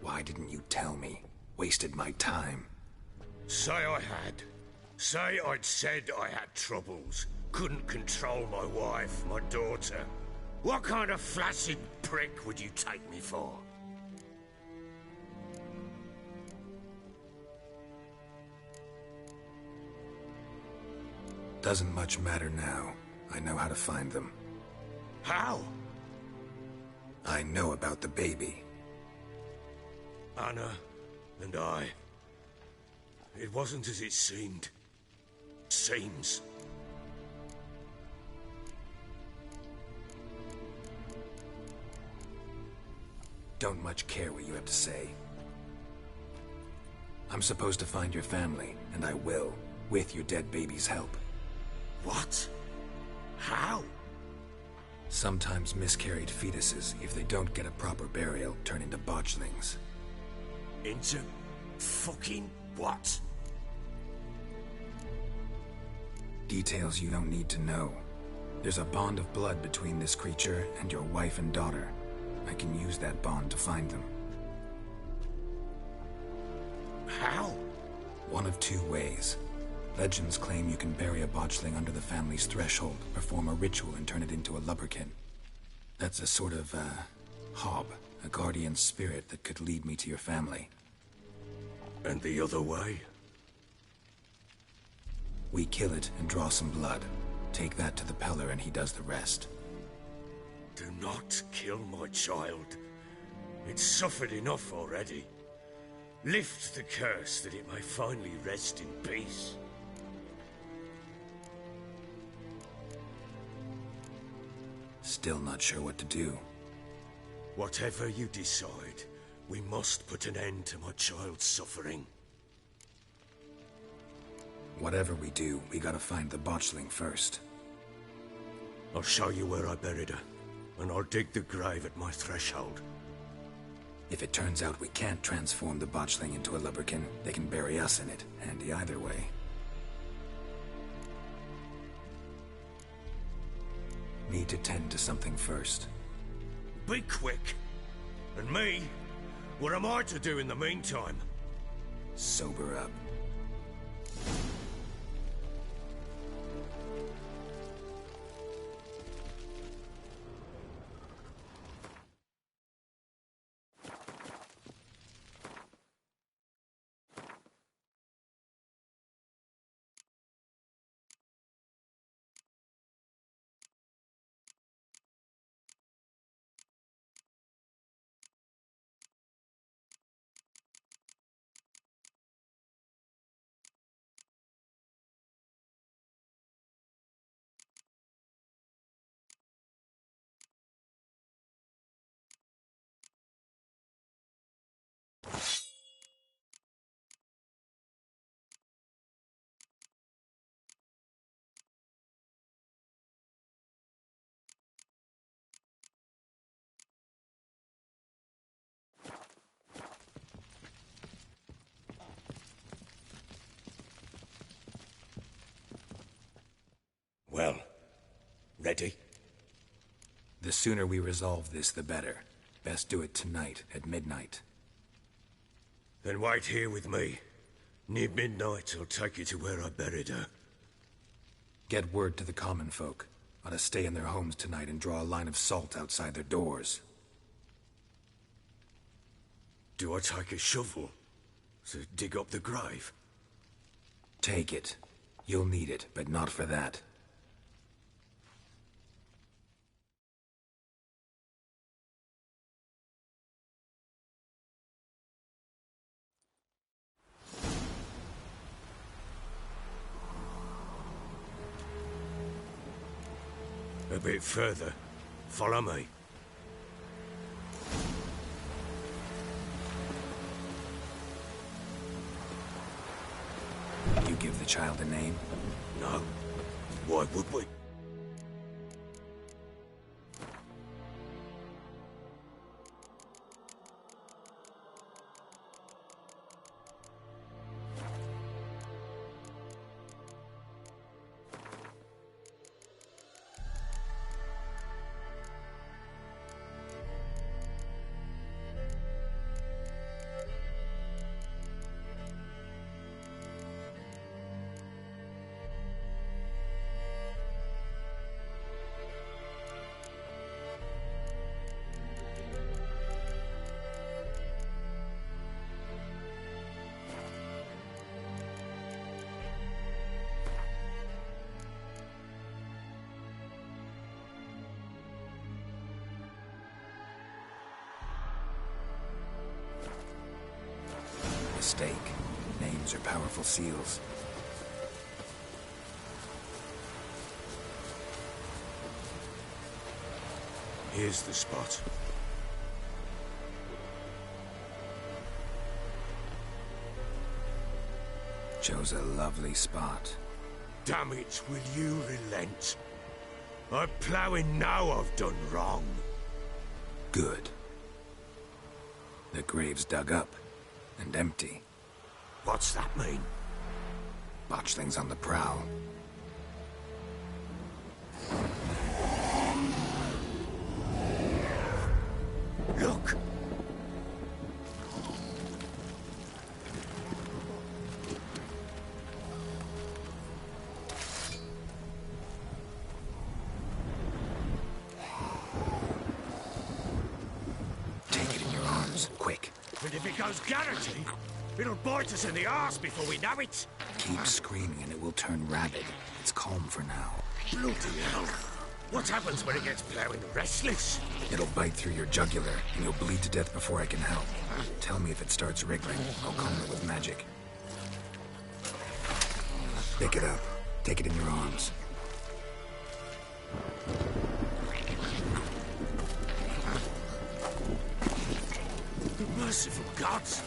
[SPEAKER 2] Why didn't you tell me? Wasted my time.
[SPEAKER 1] Say I had. Say I'd said I had troubles. Couldn't control my wife, my daughter. What kind of flaccid prick would you take me for?
[SPEAKER 2] Doesn't much matter now. I know how to find them.
[SPEAKER 1] How?
[SPEAKER 2] I know about the baby.
[SPEAKER 1] Anna and I. It wasn't as it seemed. Seems.
[SPEAKER 2] Don't much care what you have to say. I'm supposed to find your family, and I will, with your dead baby's help.
[SPEAKER 1] What? How?
[SPEAKER 2] Sometimes miscarried fetuses, if they don't get a proper burial, turn into botchlings.
[SPEAKER 1] Into fucking what?
[SPEAKER 2] Details you don't need to know. There's a bond of blood between this creature and your wife and daughter. I can use that bond to find them.
[SPEAKER 1] How?
[SPEAKER 2] One of two ways. Legends claim you can bury a botchling under the family's threshold, perform a ritual, and turn it into a lubberkin. That's a sort of, hob, a guardian spirit that could lead me to your family.
[SPEAKER 1] And the other way?
[SPEAKER 2] We kill it and draw some blood. Take that to the Peller and he does the rest.
[SPEAKER 1] Do not kill my child. It's suffered enough already. Lift the curse that it may finally rest in peace.
[SPEAKER 2] Still not sure what to do.
[SPEAKER 1] Whatever you decide, we must put an end to my child's suffering.
[SPEAKER 2] Whatever we do, we gotta find the botchling first.
[SPEAKER 1] I'll show you where I buried her, and I'll dig the grave at my threshold.
[SPEAKER 2] If it turns out we can't transform the botchling into a lubberkin, they can bury us in it. Handy either way. Need to tend to something first.
[SPEAKER 1] Be quick. And me? What am I to do in the meantime?
[SPEAKER 2] Sober up.
[SPEAKER 1] Well, ready?
[SPEAKER 2] The sooner we resolve this, the better. Best do it tonight, at midnight.
[SPEAKER 1] Then wait here with me. Near midnight, I'll take you to where I buried her.
[SPEAKER 2] Get word to the common folk. Ought to stay in their homes tonight and draw a line of salt outside their doors.
[SPEAKER 1] Do I take a shovel to dig up the grave?
[SPEAKER 2] Take it. You'll need it, but not for that.
[SPEAKER 1] A bit further. Follow me.
[SPEAKER 2] You give the child a name?
[SPEAKER 1] No. Why would we?
[SPEAKER 2] Mistake. Names are powerful seals.
[SPEAKER 1] Here's the spot.
[SPEAKER 2] Chose a lovely spot.
[SPEAKER 1] Damn it, will you relent? I'm ploughing now I've done wrong.
[SPEAKER 2] Good. The grave's dug up and empty.
[SPEAKER 1] What's that mean?
[SPEAKER 2] Botchlings on the prowl.
[SPEAKER 1] Look!
[SPEAKER 2] Take it in your arms, quick.
[SPEAKER 1] And if it goes guaranteed, it'll bite us in the arse before we know it.
[SPEAKER 2] Keep screaming and it will turn rabid. It's calm for now.
[SPEAKER 1] Bloody hell. What happens when it gets ploughing restless?
[SPEAKER 2] It'll bite through your jugular and you'll bleed to death before I can help. Tell me if it starts wriggling. I'll calm it with magic. Pick it up. Take it in your arms.
[SPEAKER 1] Merciful gods!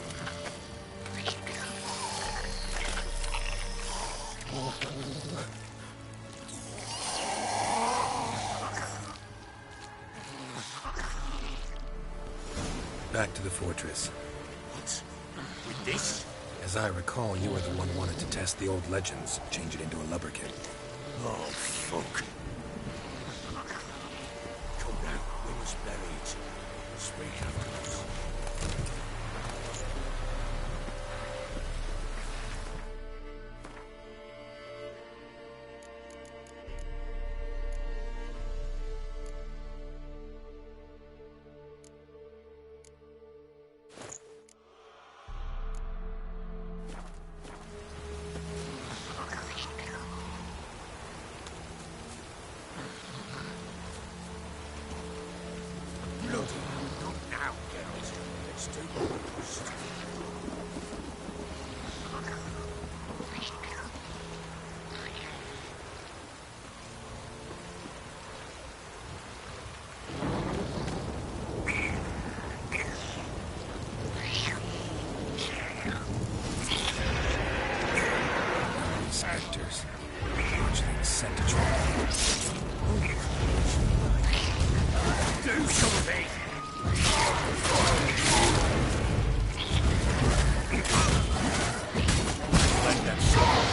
[SPEAKER 2] Back to the fortress.
[SPEAKER 1] What? With this?
[SPEAKER 2] As I recall, you were the one who wanted to test the old legends, change it into a lubberkit.
[SPEAKER 1] Oh, fuck. Come now, we must bury it. Speak afterwards.
[SPEAKER 2] Spectres. Watchling sent to try.
[SPEAKER 1] Do something! Let them go.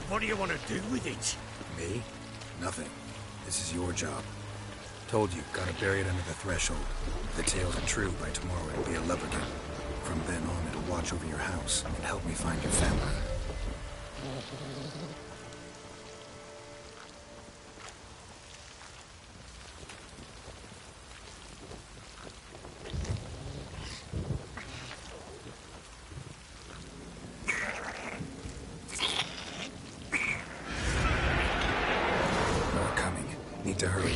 [SPEAKER 3] What do you want to do with it?
[SPEAKER 2] Me? Nothing. This is your job. Told you, gotta bury it under the threshold. If the tales are true, by tomorrow it'll be a lubberkin. From then on, it'll watch over your house and help me find your family. More coming. Need to hurry.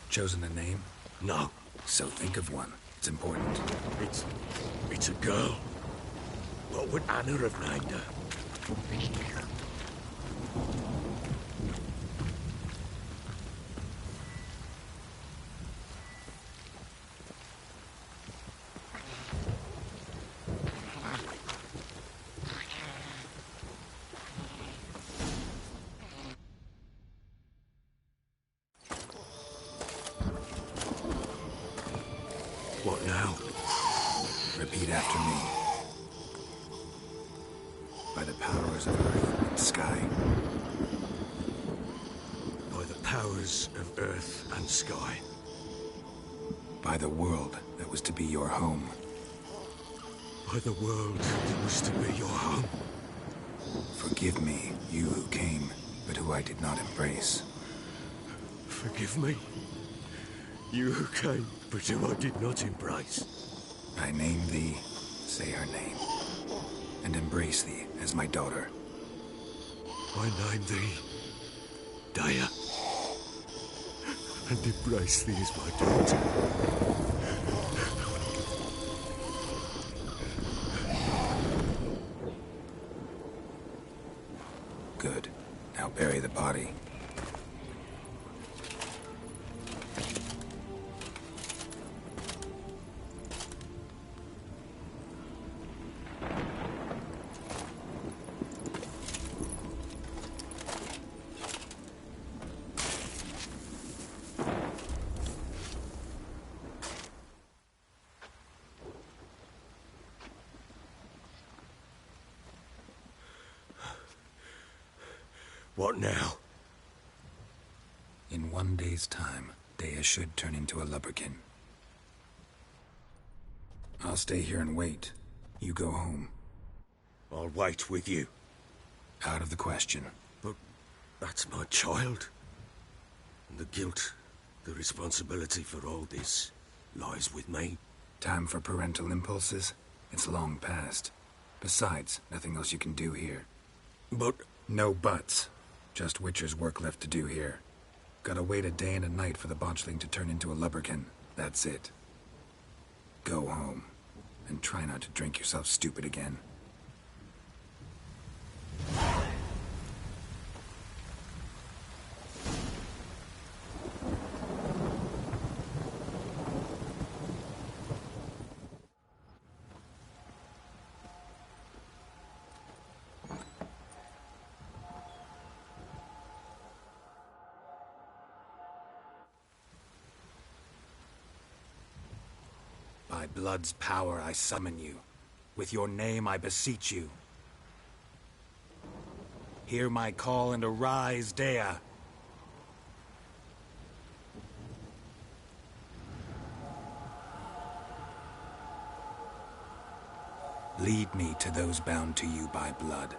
[SPEAKER 2] Chosen a name?
[SPEAKER 3] No.
[SPEAKER 2] So think of one. It's important.
[SPEAKER 3] It's a girl. What would Anna have named her? What now?
[SPEAKER 2] Repeat after me. By the powers of earth and sky.
[SPEAKER 3] By the powers of earth and sky.
[SPEAKER 2] By the world that was to be your home.
[SPEAKER 3] By the world that was to be your home.
[SPEAKER 2] Forgive me, you who came, but who I did not embrace.
[SPEAKER 3] Forgive me, you who came, but who I did not embrace.
[SPEAKER 2] I name thee, say her name, and embrace thee as my daughter.
[SPEAKER 3] I name thee, Daya, and embrace thee as my daughter.
[SPEAKER 2] Good. Now bury the body.
[SPEAKER 3] What now?
[SPEAKER 2] In 1 day's time, Daya should turn into a lubberkin. I'll stay here and wait, You go home.
[SPEAKER 6] I'll wait with you.
[SPEAKER 2] Out of the question.
[SPEAKER 6] But that's my child. And the guilt, the responsibility for all this lies with me.
[SPEAKER 2] Time for parental impulses? It's long past. Besides, nothing else you can do here.
[SPEAKER 6] But...
[SPEAKER 2] No buts. Just Witcher's work left to do here. Gotta wait a day and a night for the botchling to turn into a lubberkin. That's it. Go home. And try not to drink yourself stupid again.
[SPEAKER 10] By blood's power I summon you. With your name I beseech you. Hear my call and arise, Dea. Lead me to those bound to you by blood.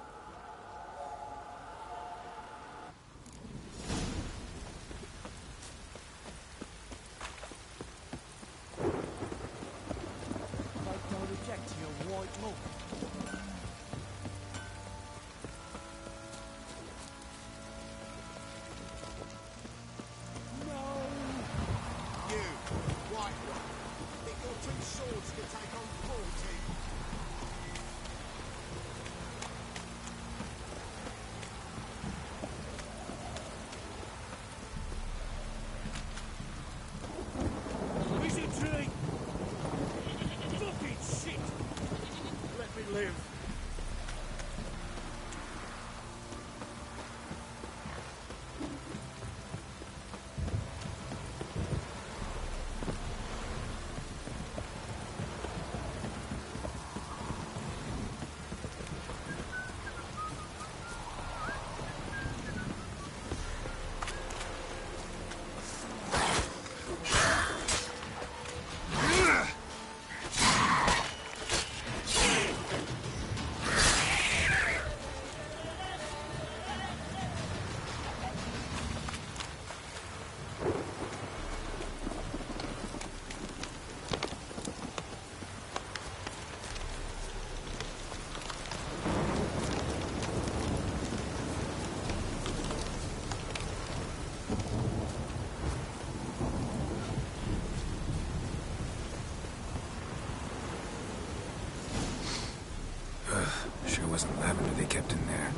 [SPEAKER 2] Sure wasn't lavender they kept in there.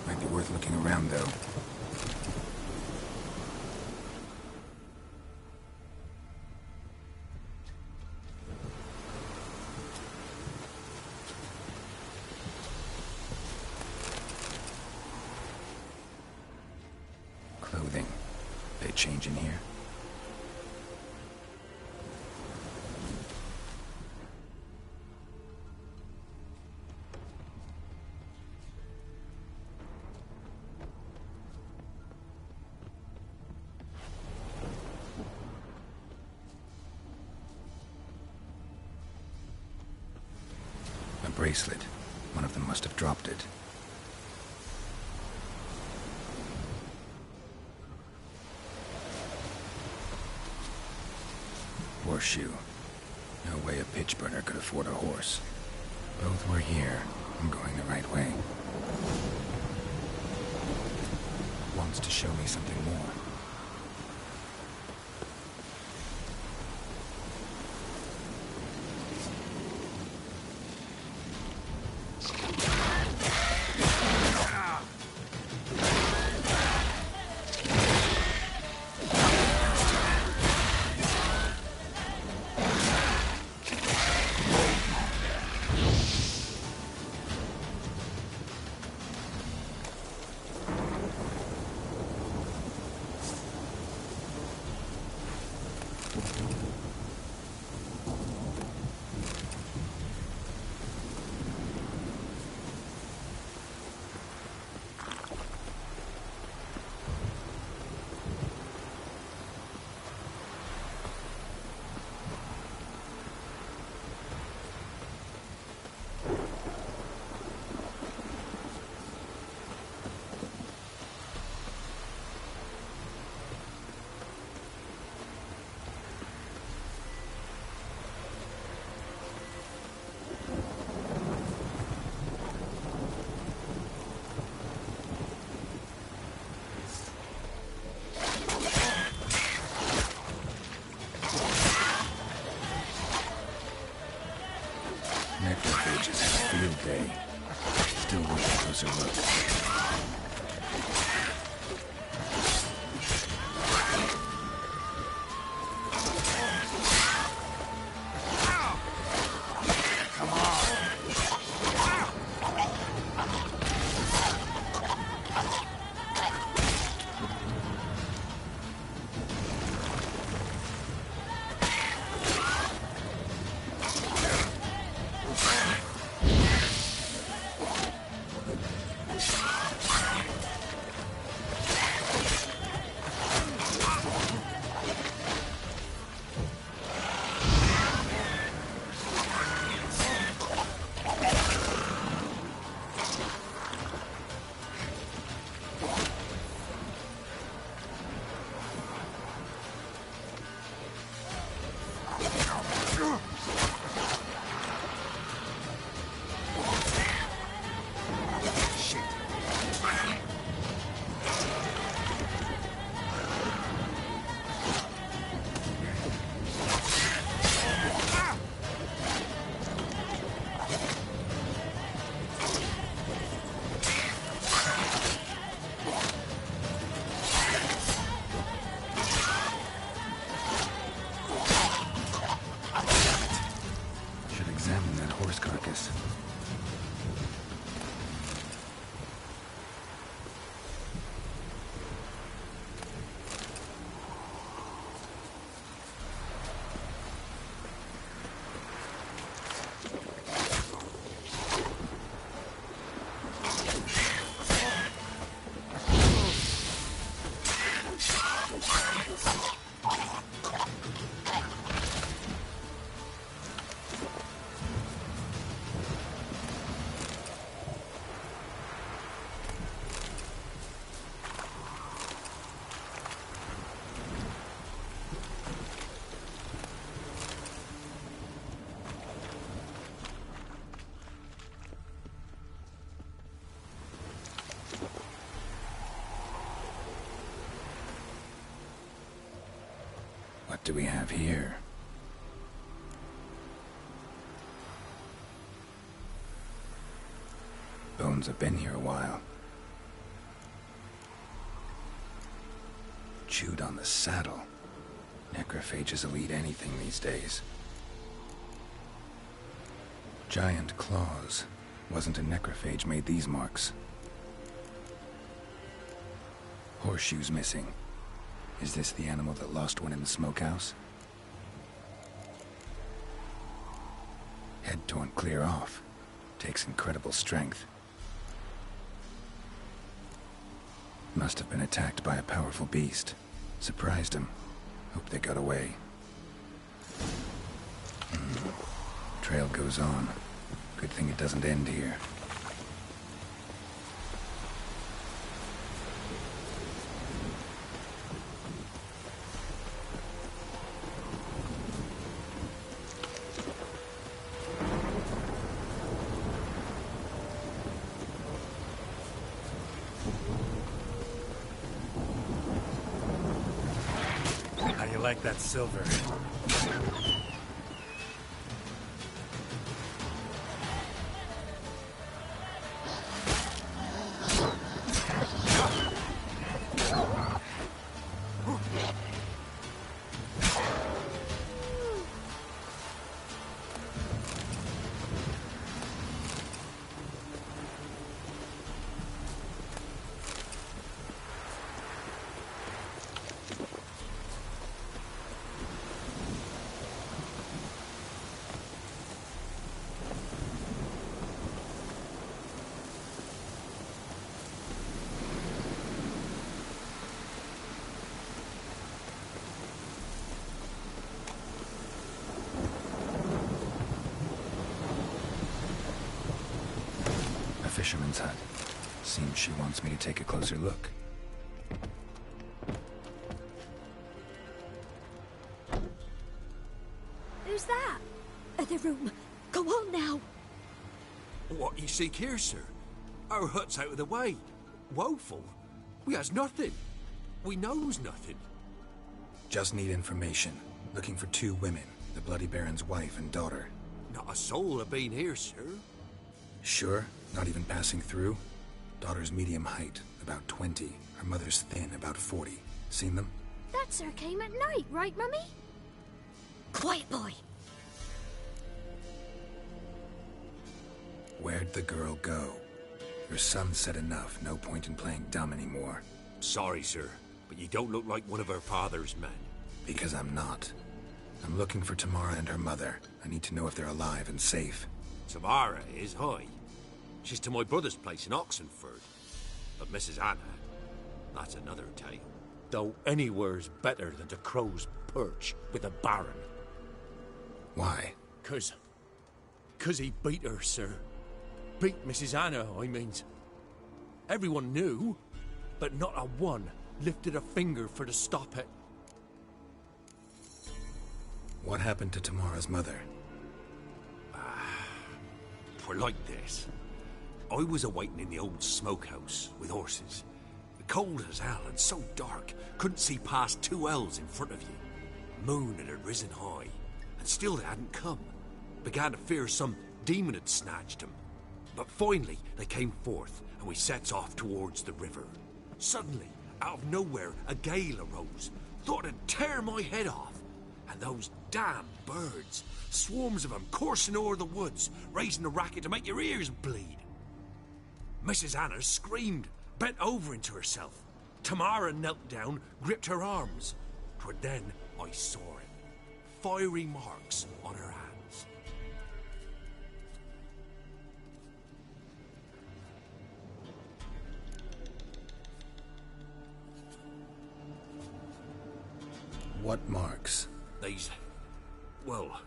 [SPEAKER 2] Might be worth looking around, though. Clothing. They change in here? Bracelet. One of them must have dropped it. Horseshoe. No way a pitch burner could afford a horse. Both were here. I'm going the right way. Wants to show me something more. Necrophages had a field day. Still worth a closer look. What do we have here? Bones have been here a while. Chewed on the saddle. Necrophages will eat anything these days. Giant claws. Wasn't a necrophage made these marks. Horseshoes missing. Is this the animal that lost one in the smokehouse? Head torn clear off. Takes incredible strength. Must have been attacked by a powerful beast. Surprised him. Hope they got away. Trail goes on. Good thing it doesn't end here. How do you like that silver? Fisherman's hut. Seems she wants me to take a closer look.
[SPEAKER 4] Who's that? The room. Go on now.
[SPEAKER 3] What you seek here, sir? Our hut's out of the way. Woeful. We has nothing. We knows nothing.
[SPEAKER 2] Just need information. Looking for 2 women. The Bloody Baron's wife and daughter.
[SPEAKER 11] Not a soul have been here, sir.
[SPEAKER 2] Sure? Not even passing through? Daughter's medium height, about 20. Her mother's thin, about 40. Seen them?
[SPEAKER 12] That sir came at night, right, Mummy?
[SPEAKER 4] Quiet, boy.
[SPEAKER 2] Where'd the girl go? Your son said enough. No point in playing dumb anymore.
[SPEAKER 11] Sorry, sir, but you don't look like one of her father's men.
[SPEAKER 2] Because I'm not. I'm looking for Tamara and her mother. I need to know if they're alive and safe.
[SPEAKER 11] Tamara is high. She's to my brother's place in Oxenford. But Mrs. Anna, that's another tale.
[SPEAKER 3] Though anywhere's better than the Crow's Perch with a baron.
[SPEAKER 2] Why?
[SPEAKER 3] 'Cause he beat her, sir. Beat Mrs. Anna, I means. Everyone knew, but not a one lifted a finger for to stop it.
[SPEAKER 2] What happened to Tamara's mother?
[SPEAKER 11] For like this. I was awaiting in the old smokehouse with horses. Cold as hell and so dark, couldn't see past 2 ells in front of you. Moon had risen high, and still they hadn't come. Began to fear some demon had snatched them. But finally they came forth, and we sets off towards the river. Suddenly, out of nowhere, a gale arose. Thought it'd tear my head off. And those damn birds, swarms of them coursing o'er the woods, raising a racket to make your ears bleed. Mrs. Anna screamed, bent over into herself. Tamara knelt down, gripped her arms. 'Twere then I saw it. Fiery marks on her hands.
[SPEAKER 2] What marks?
[SPEAKER 11] These, well,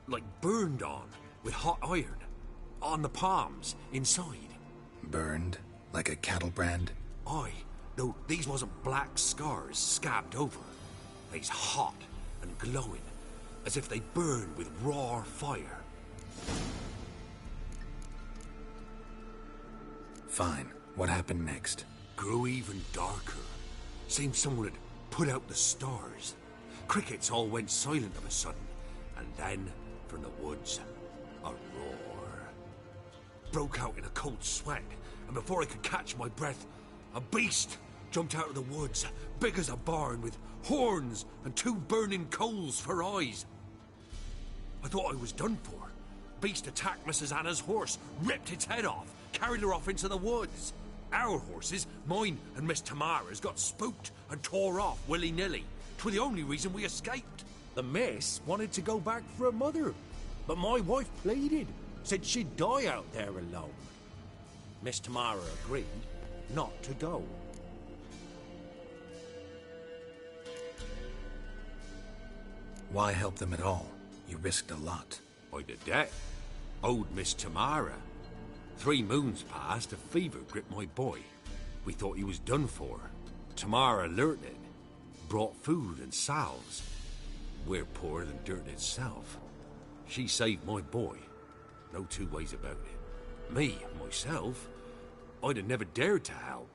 [SPEAKER 11] like burned on with hot iron. On the palms, inside.
[SPEAKER 2] Burned? Like a cattle brand?
[SPEAKER 11] Aye, though these wasn't black scars scabbed over. They's hot and glowing, as if they burned with raw fire.
[SPEAKER 2] Fine. What happened next?
[SPEAKER 11] Grew even darker. Seemed someone had put out the stars. Crickets all went silent of a sudden, and then, from the woods, a roar. Broke out in a cold sweat, and before I could catch my breath, a beast jumped out of the woods, big as a barn, with horns and 2 burning coals for eyes. I thought I was done for. Beast attacked Mrs. Anna's horse, ripped its head off, carried her off into the woods. Our horses, mine and Miss Tamara's, got spooked and tore off willy-nilly. 'Twere the only reason we escaped.
[SPEAKER 3] The miss wanted to go back for her mother, but my wife pleaded, said she'd die out there alone. Miss Tamara agreed not to go.
[SPEAKER 2] Why help them at all? You risked a lot.
[SPEAKER 11] I'd a debt. Owed Miss Tamara. 3 moons passed, a fever gripped my boy. We thought he was done for. Tamara learnt it. Brought food and salves. We're poorer than dirt itself. She saved my boy. No 2 ways about it. Me, myself, I'd have never dared to help.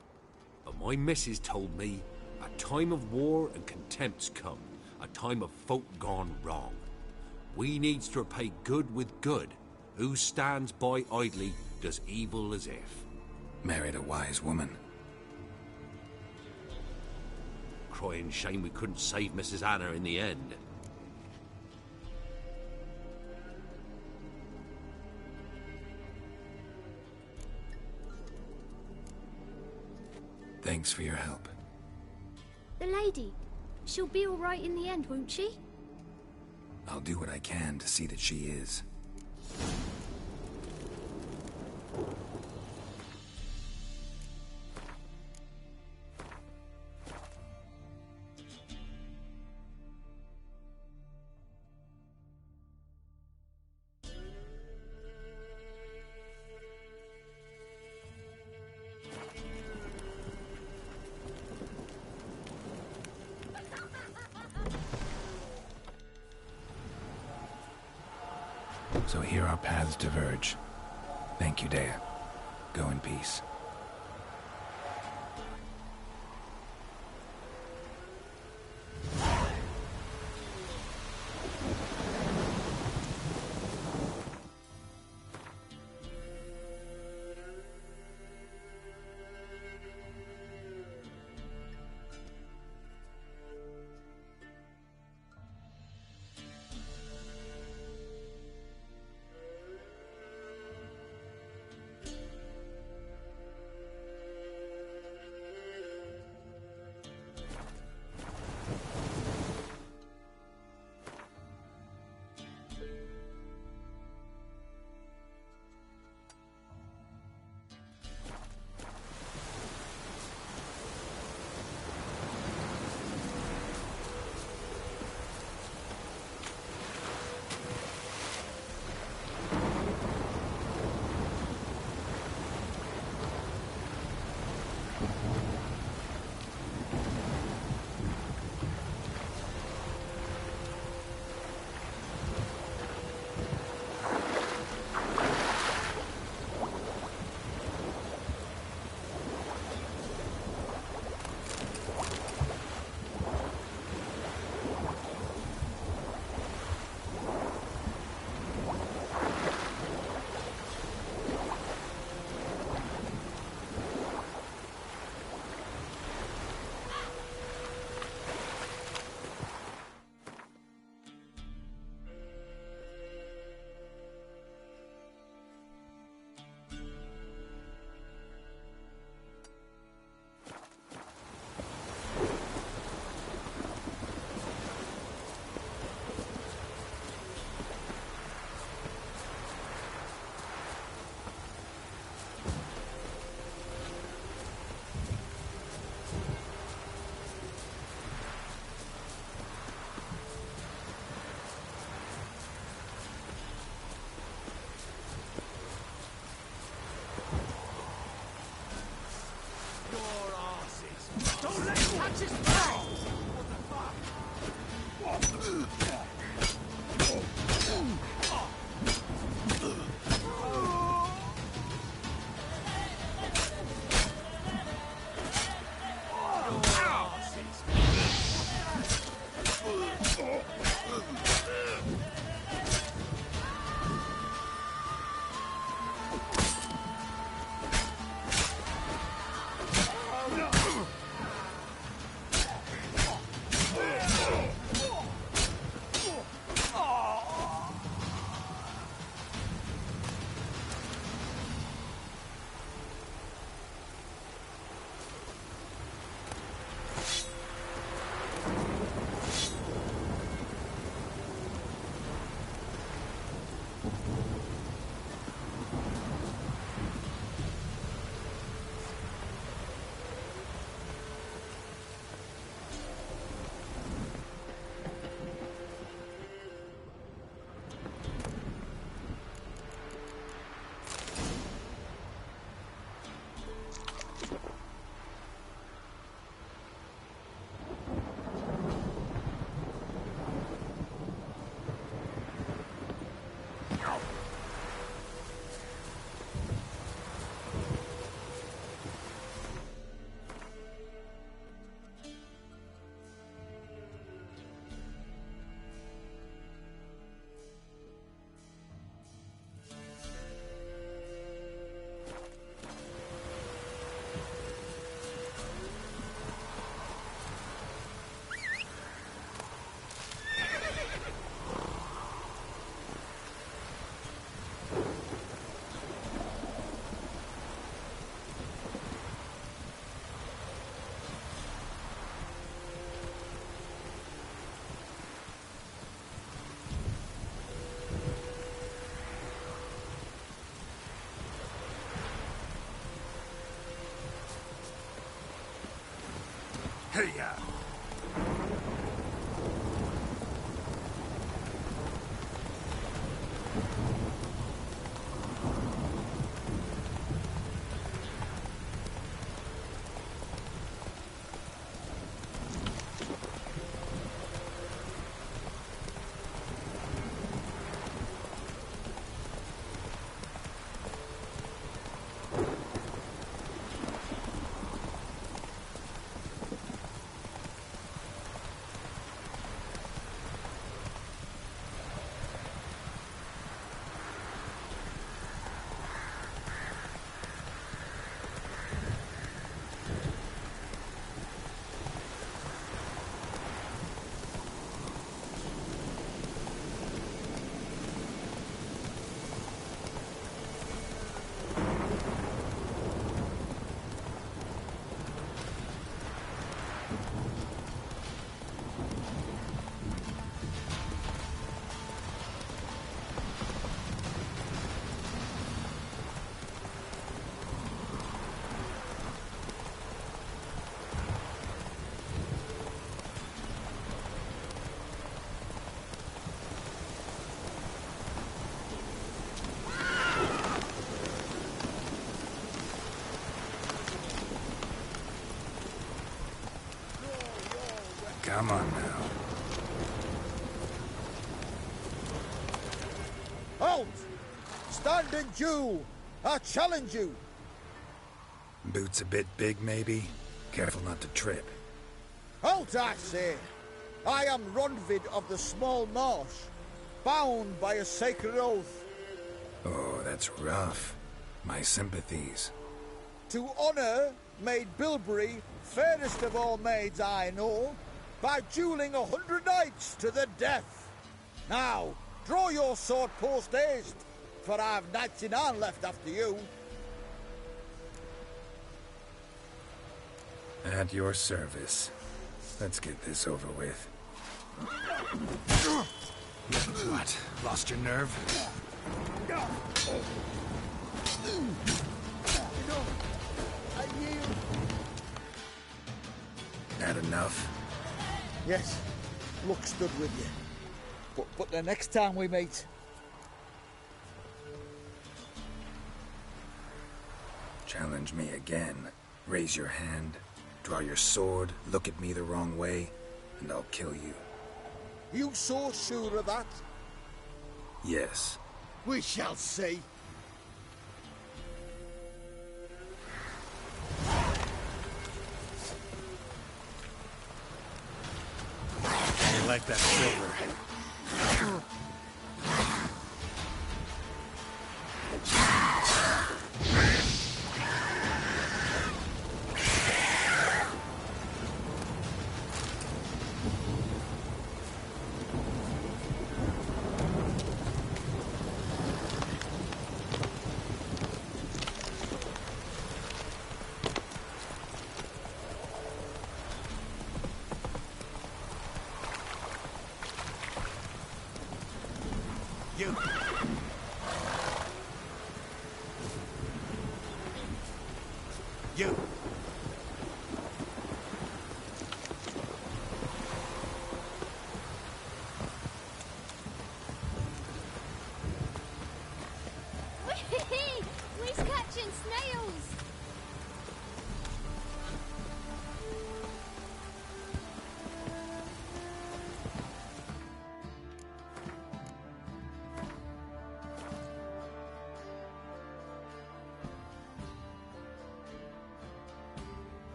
[SPEAKER 11] But my missus told me a time of war and contempt's come. A time of folk gone wrong. We needs to repay good with good. Who stands by idly does evil as if.
[SPEAKER 2] Married a wise woman.
[SPEAKER 11] Crying shame we couldn't save Mrs. Anna in the end.
[SPEAKER 2] Thanks for your help.
[SPEAKER 12] The lady, she'll be all right in the end, won't she?
[SPEAKER 2] I'll do what I can to see that she is. So here our paths diverge. Thank you, Dea. Go in peace. Hey, ya! Come on now.
[SPEAKER 8] Halt! Stand and duel! I challenge you!
[SPEAKER 2] Boots a bit big, maybe? Careful not to trip.
[SPEAKER 8] Halt, I say! I am Ronvid of the Small Marsh, bound by a sacred oath.
[SPEAKER 2] Oh, that's rough. My sympathies.
[SPEAKER 8] To honour Maid Bilberry, fairest of all maids I know, by duelling 100 knights to the death. Now, draw your sword post haste, for I've knights in arm left after you.
[SPEAKER 2] At your service. Let's get this over with.
[SPEAKER 10] What? Lost your nerve?
[SPEAKER 8] I yield.
[SPEAKER 2] That enough?
[SPEAKER 8] Yes, luck stood with you. But the next time we meet...
[SPEAKER 2] Challenge me again. Raise your hand, draw your sword, look at me the wrong way, and I'll kill you.
[SPEAKER 8] You so sure of that?
[SPEAKER 2] Yes.
[SPEAKER 8] We shall see.
[SPEAKER 10] You like that silver?
[SPEAKER 8] You. You.
[SPEAKER 12] We's catching snails.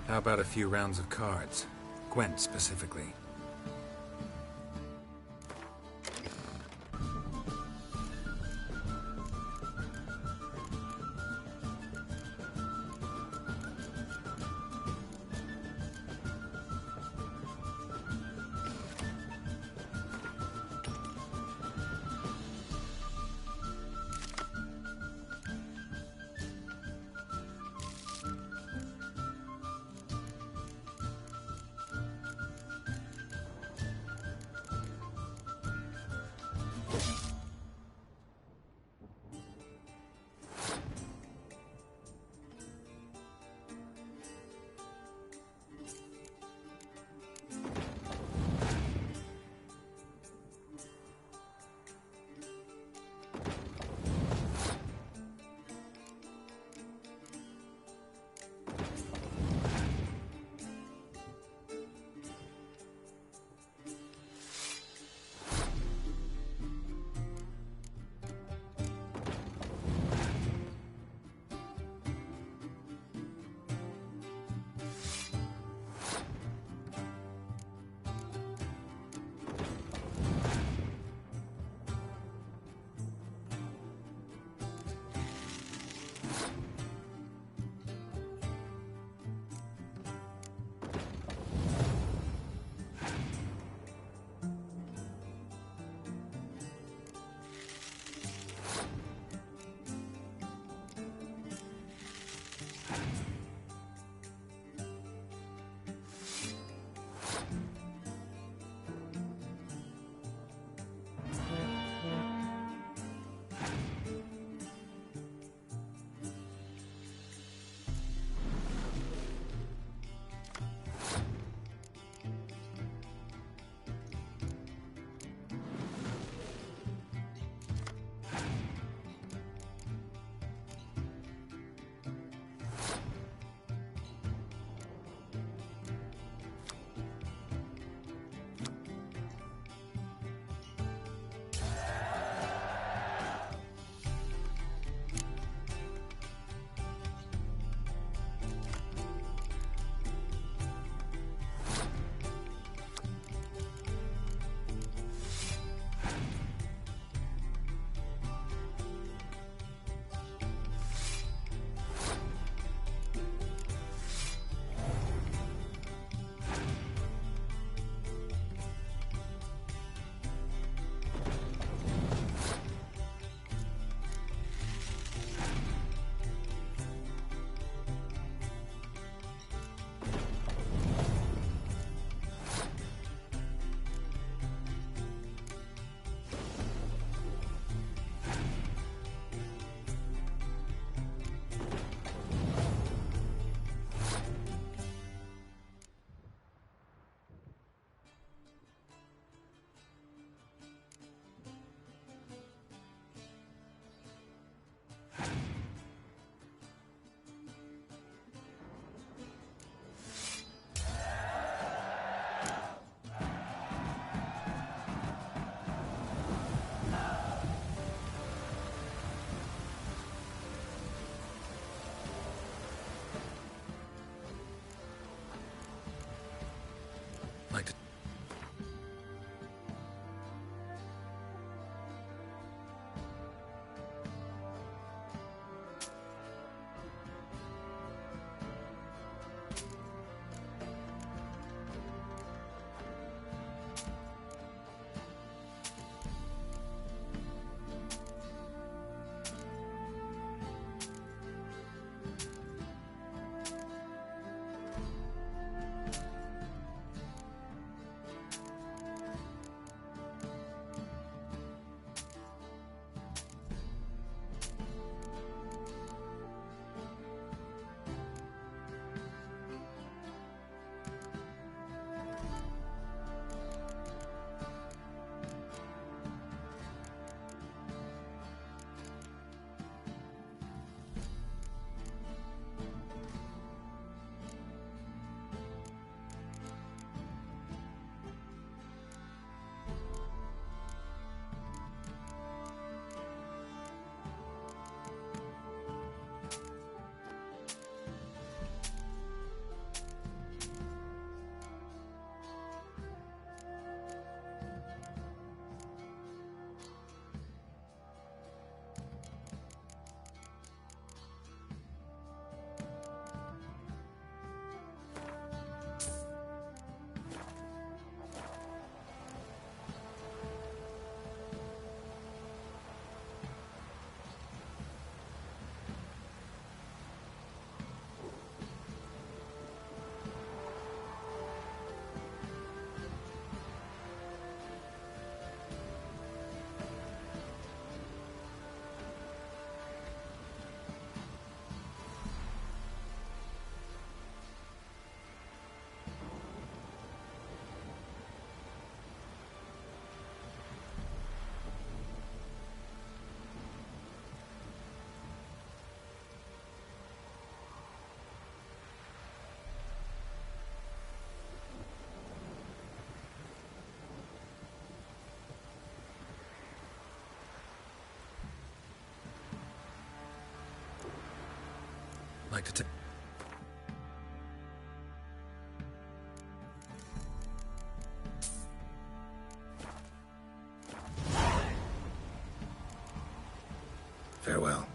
[SPEAKER 2] How about a few rounds of cards? Gwent, specifically. like to take... Farewell.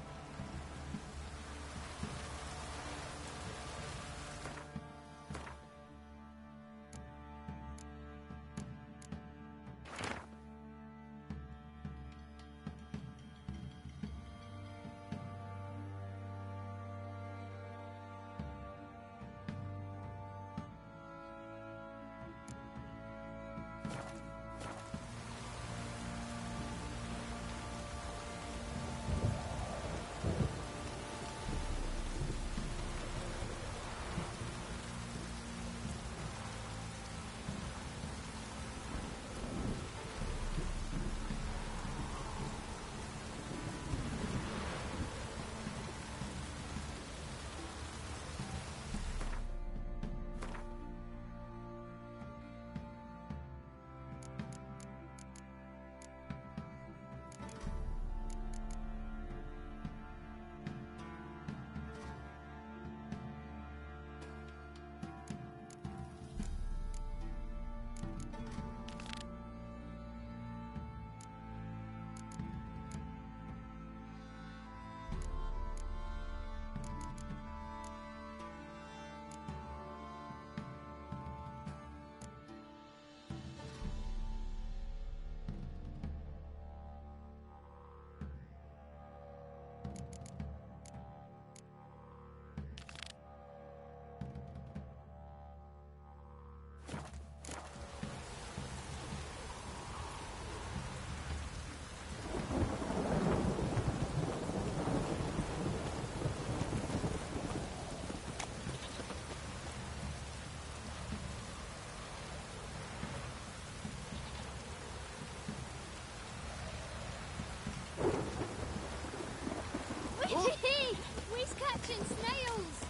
[SPEAKER 12] We's catching snails!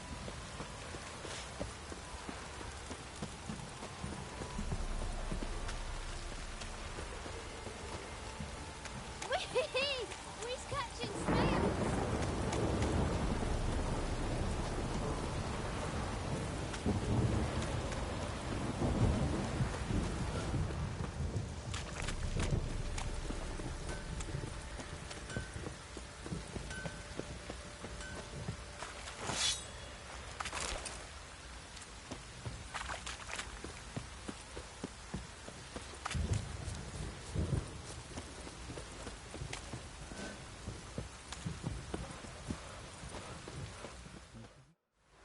[SPEAKER 12] We's catching snails!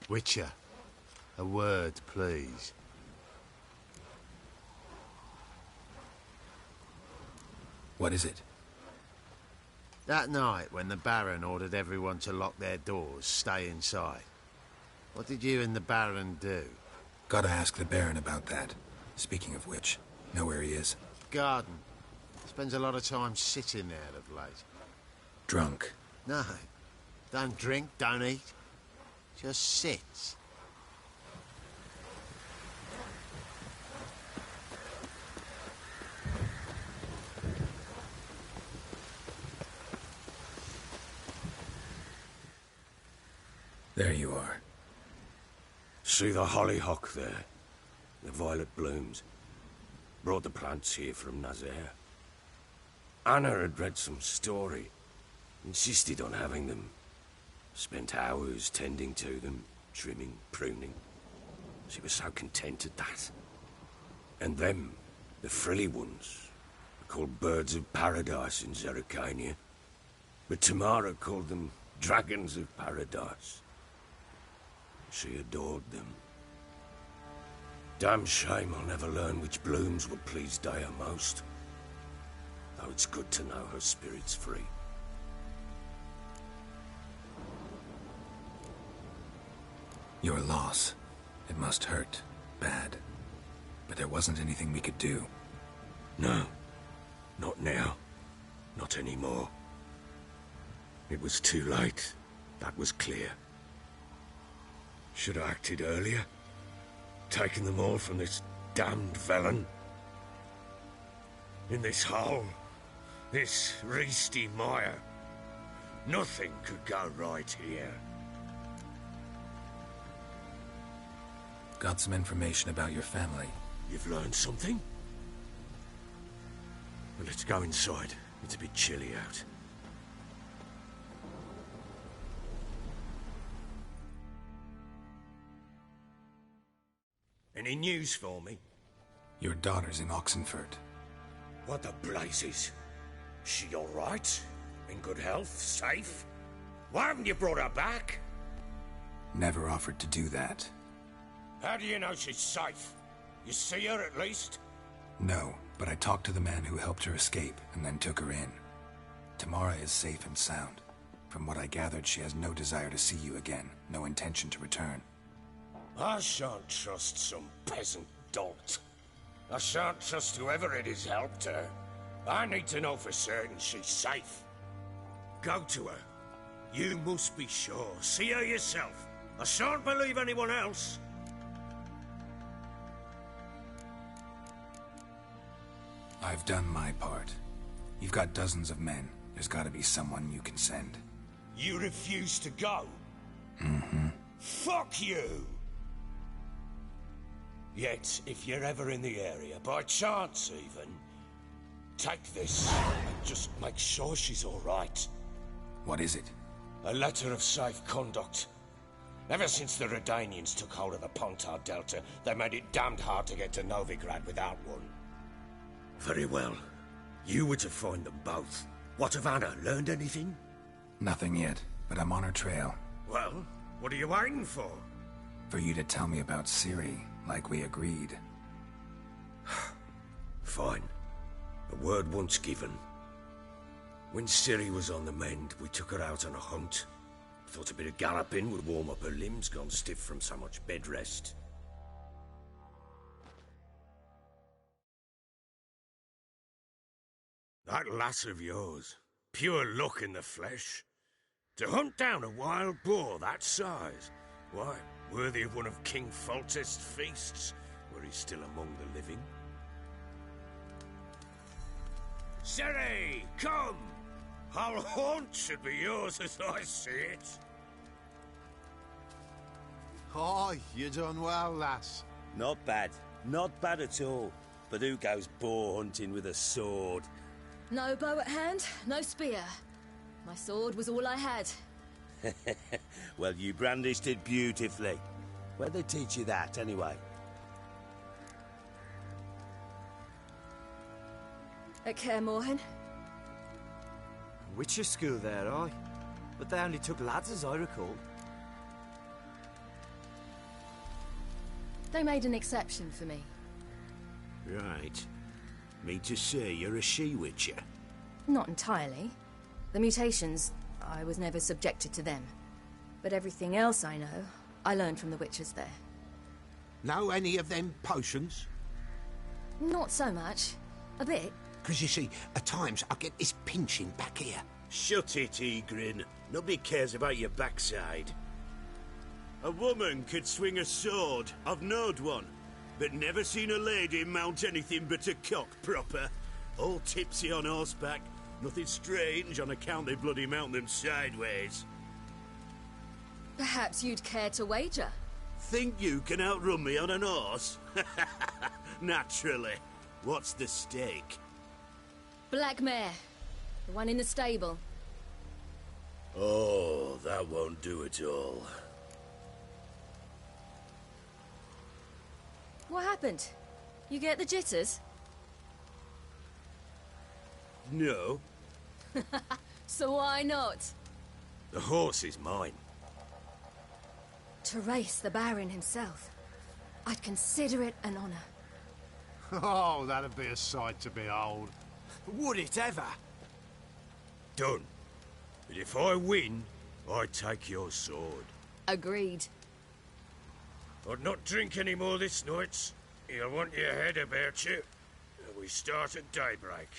[SPEAKER 9] Witcher, a word, please.
[SPEAKER 2] What is it?
[SPEAKER 9] That night when the Baron ordered everyone to lock their doors, stay inside. What did you and the Baron do?
[SPEAKER 2] Gotta ask the Baron about that. Speaking of which, know where he is?
[SPEAKER 9] Garden. Spends a lot of time sitting there of late.
[SPEAKER 2] Drunk.
[SPEAKER 9] No. Don't drink, don't eat. Just sits.
[SPEAKER 2] There you are.
[SPEAKER 1] See the hollyhock there? The violet blooms. Brought the plants here from Nazaire. Anna had read some story. Insisted on having them. Spent hours tending to them, trimming, pruning. She was so content at that. And them, the frilly ones, are called birds of paradise in Zerrikania. But Tamara called them dragons of paradise. She adored them. Damn shame I'll never learn which blooms would please Dea most. Though it's good to know her spirit's free.
[SPEAKER 2] Your loss. It must hurt. Bad. But there wasn't anything we could do.
[SPEAKER 1] No. Not now. Not anymore. It was too late. That was clear. Should have acted earlier. Taken them all from this damned felon. In this hole. This reesty mire. Nothing could go right here.
[SPEAKER 2] Got some information about your family.
[SPEAKER 11] You've learned something? Well, let's go inside. It's a bit chilly out. Any news for me?
[SPEAKER 2] Your daughter's in Oxenford.
[SPEAKER 1] What the blazes? She all right? In good health? Safe? Why haven't you brought her back?
[SPEAKER 2] Never offered to do that.
[SPEAKER 1] How do you know she's safe? You see her at least?
[SPEAKER 2] No, but I talked to the man who helped her escape and then took her in. Tamara is safe and sound. From what I gathered, she has no desire to see you again, no intention to return.
[SPEAKER 1] I shan't trust some peasant dolt. I shan't trust whoever it is helped her. I need to know for certain she's safe. Go to her. You must be sure. See her yourself. I shan't believe anyone else.
[SPEAKER 2] I've done my part. You've got dozens of men. There's gotta be someone you can send.
[SPEAKER 1] You refuse to go?
[SPEAKER 2] Mm-hmm.
[SPEAKER 1] Fuck you! Yet, if you're ever in the area, by chance even, take this and just make sure she's all right.
[SPEAKER 2] What is it?
[SPEAKER 1] A letter of safe conduct. Ever since the Redanians took hold of the Pontar Delta, they made it damned hard to get to Novigrad without one. Very well. You were to find them both. What of Anna? Learned anything?
[SPEAKER 2] Nothing yet, but I'm on her trail.
[SPEAKER 1] Well, what are you waiting for?
[SPEAKER 2] For you to tell me about Ciri, like we agreed.
[SPEAKER 1] Fine. A word once given. When Ciri was on the mend, we took her out on a hunt. Thought a bit of galloping would warm up her limbs, gone stiff from so much bed rest. That lass of yours, pure luck in the flesh. To hunt down a wild boar that size, why, worthy of one of King Foltest's feasts, were he still among the living. Ciri, come! Our haunt should be yours as I see it.
[SPEAKER 9] Oh, you done well, lass.
[SPEAKER 13] Not bad. Not bad at all. But who goes boar hunting with a sword?
[SPEAKER 14] No bow at hand, no spear. My sword was all I had.
[SPEAKER 13] Well, you brandished it beautifully. Where'd they teach you that, anyway?
[SPEAKER 14] At Kaer Morhen.
[SPEAKER 5] Witcher school there, aye. But they only took lads, as I recall.
[SPEAKER 14] They made an exception for me.
[SPEAKER 11] Right. Mean to say you're a she-witcher?
[SPEAKER 14] Not entirely. The mutations, I was never subjected to them. But everything else I know, I learned from the witches there.
[SPEAKER 6] Know any of them potions?
[SPEAKER 14] Not so much. A bit.
[SPEAKER 6] Because you see, at times I get this pinching back here.
[SPEAKER 11] Shut it, Egrin. Nobody cares about your backside. A woman could swing a sword. I've knowed one. But never seen a lady mount anything but a cock proper. All tipsy on horseback. Nothing strange on account they bloody mount them sideways.
[SPEAKER 14] Perhaps you'd care to wager?
[SPEAKER 11] Think you can outrun me on an horse? Naturally. What's the stake?
[SPEAKER 14] Black mare. The one in the stable.
[SPEAKER 11] Oh, that won't do at all.
[SPEAKER 14] What happened? You get the jitters?
[SPEAKER 11] No.
[SPEAKER 14] So why not?
[SPEAKER 1] The horse is mine.
[SPEAKER 14] To race the Baron himself. I'd consider it an honor.
[SPEAKER 9] Oh, that'd be a sight to behold.
[SPEAKER 5] Would it ever?
[SPEAKER 1] Done. But if I win, I take your sword.
[SPEAKER 14] Agreed.
[SPEAKER 1] I'd not drink any more this night. You'll want your head about you. We start at daybreak.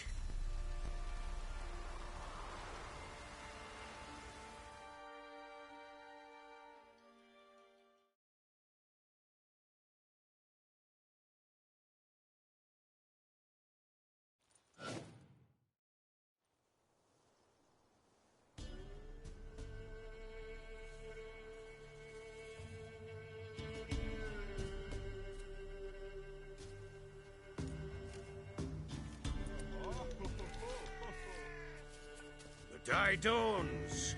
[SPEAKER 1] Day dawns.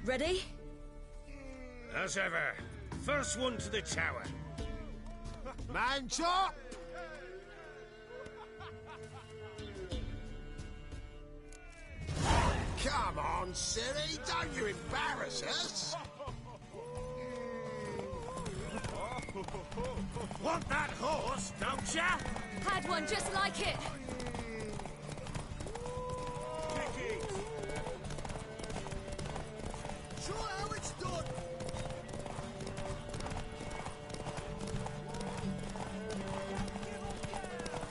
[SPEAKER 14] Ready?
[SPEAKER 1] As ever. First one to the tower.
[SPEAKER 9] Man chop! Come on, silly, don't you embarrass us!
[SPEAKER 1] Want that horse, don't ya?
[SPEAKER 14] Had one just like it.
[SPEAKER 8] Show how it's done!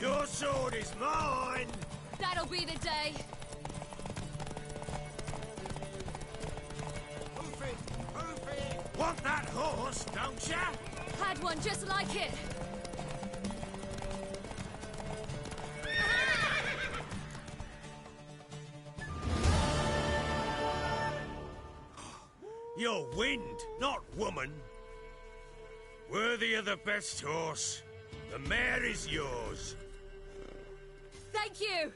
[SPEAKER 1] Your sword is mine!
[SPEAKER 14] That'll be the day.
[SPEAKER 8] Hoof it! Hoof it!
[SPEAKER 1] Want that horse, don't ya?
[SPEAKER 14] Had one just like it.
[SPEAKER 1] You're wind, not woman. Worthy of the best horse. The mare is yours.
[SPEAKER 14] Thank you.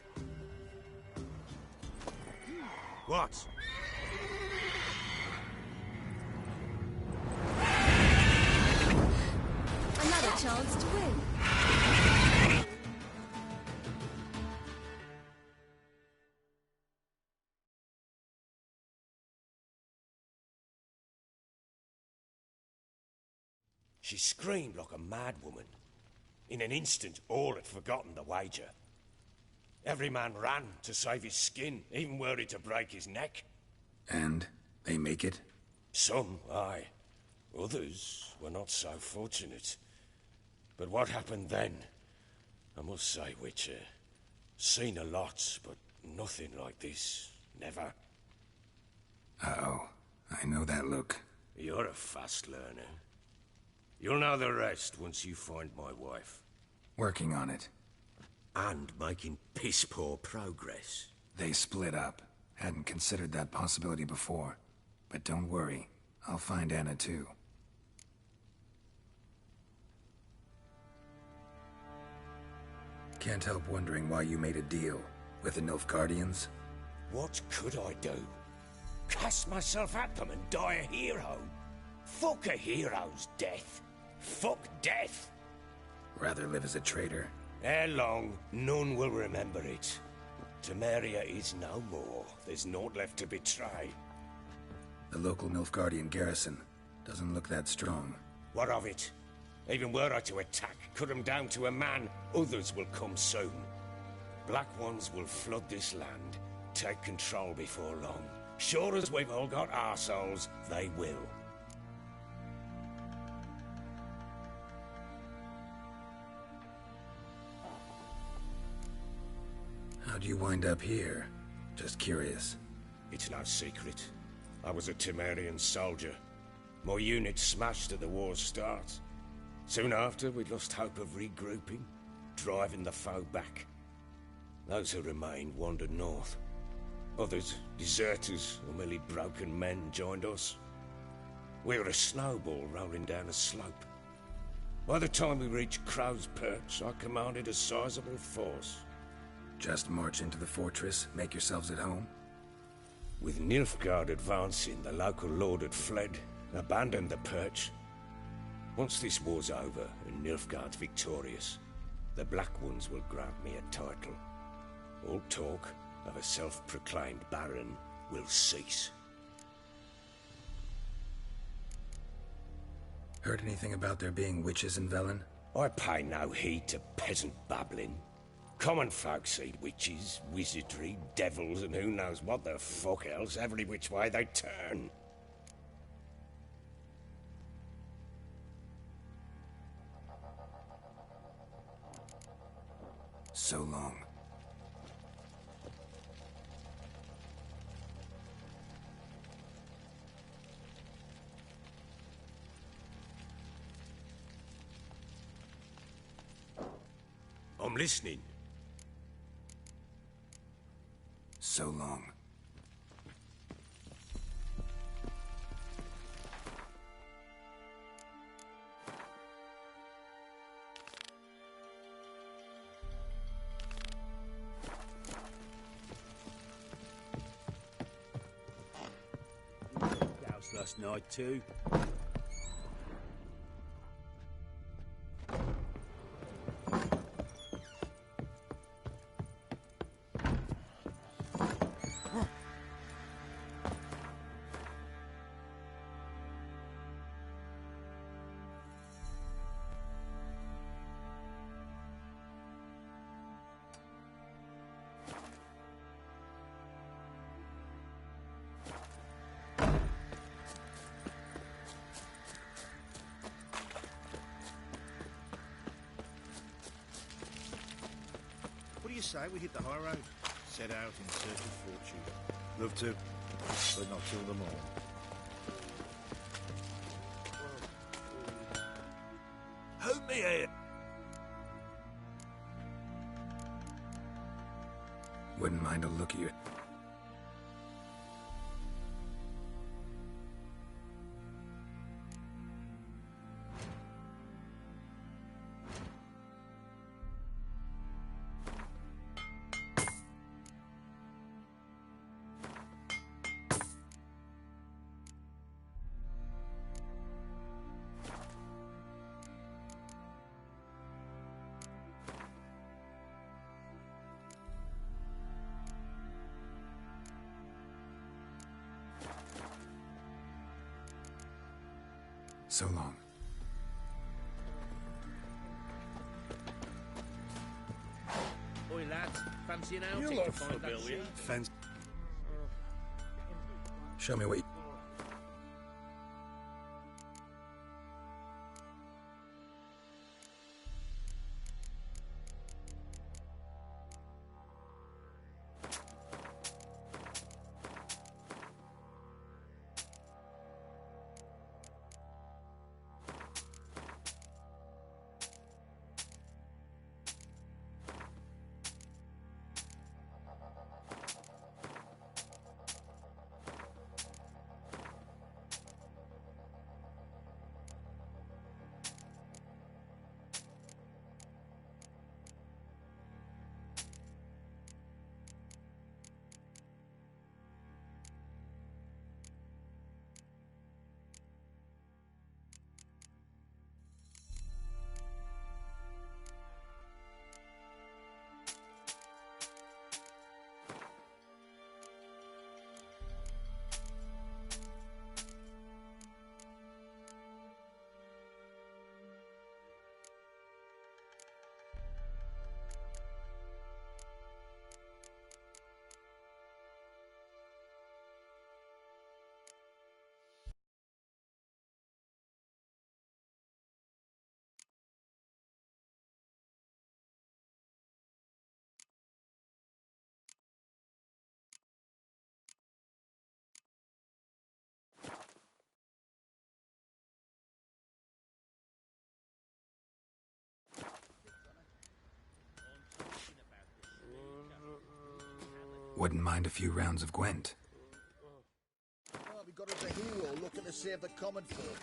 [SPEAKER 1] What?
[SPEAKER 14] Another chance to win.
[SPEAKER 1] She screamed like a mad woman. In an instant, all had forgotten the wager. Every man ran to save his skin, even were it to break his neck.
[SPEAKER 2] And they make it?
[SPEAKER 1] Some, aye. Others were not so fortunate. But what happened then? I must say, Witcher, seen a lot, but nothing like this. Never.
[SPEAKER 2] Uh-oh. I know that look.
[SPEAKER 1] You're a fast learner. You'll know the rest once you find my wife.
[SPEAKER 2] Working on it.
[SPEAKER 1] And making piss-poor progress.
[SPEAKER 2] They split up. Hadn't considered that possibility before. But don't worry. I'll find Anna too. Can't help wondering why you made a deal with the Nilfgaardians.
[SPEAKER 1] What could I do? Cast myself at them and die a hero? Fuck a hero's death. Fuck death.
[SPEAKER 2] Rather live as a traitor.
[SPEAKER 1] Ere long, none will remember it. Temeria is no more. There's naught left to betray.
[SPEAKER 2] The local Nilfgaardian garrison doesn't look that strong.
[SPEAKER 1] What of it? Even were I to attack, cut them down to a man, others will come soon. Black Ones will flood this land, take control before long. Sure as we've all got arseholes, they will.
[SPEAKER 2] How'd you wind up here? Just curious.
[SPEAKER 1] It's no secret. I was a Temerian soldier. My unit smashed at the war's start. Soon after, we'd lost hope of regrouping, driving the foe back. Those who remained wandered north. Others, deserters or merely broken men, joined us. We were a snowball rolling down a slope. By the time we reached Crow's Perch, I commanded a sizable force.
[SPEAKER 2] Just march into the fortress, make yourselves at home?
[SPEAKER 1] With Nilfgaard advancing, the local lord had fled, abandoned the perch. Once this war's over and Nilfgaard's victorious, the Black Ones will grant me a title. All talk of a self-proclaimed baron will cease.
[SPEAKER 2] Heard anything about there being witches in Velen?
[SPEAKER 1] I pay no heed to peasant babbling. Common folk see witches, wizardry, devils, and who knows what the fuck else every which way they turn.
[SPEAKER 2] So long.
[SPEAKER 1] I'm listening.
[SPEAKER 2] So long.
[SPEAKER 13] last night, too.
[SPEAKER 15] What do you say we hit the high road? Set out in search of fortune. Love to, but not till the morn.
[SPEAKER 11] Hold me here.
[SPEAKER 2] Wouldn't mind a look at you. So long.
[SPEAKER 5] Oi, lads. Fancy an
[SPEAKER 11] You
[SPEAKER 5] outing
[SPEAKER 11] lot
[SPEAKER 5] to find that
[SPEAKER 11] familiar?
[SPEAKER 5] sheep?
[SPEAKER 2] Fence. Show me what you... Wouldn't mind a few rounds of Gwent.
[SPEAKER 8] Oh, we got us a hero looking to save the common folk.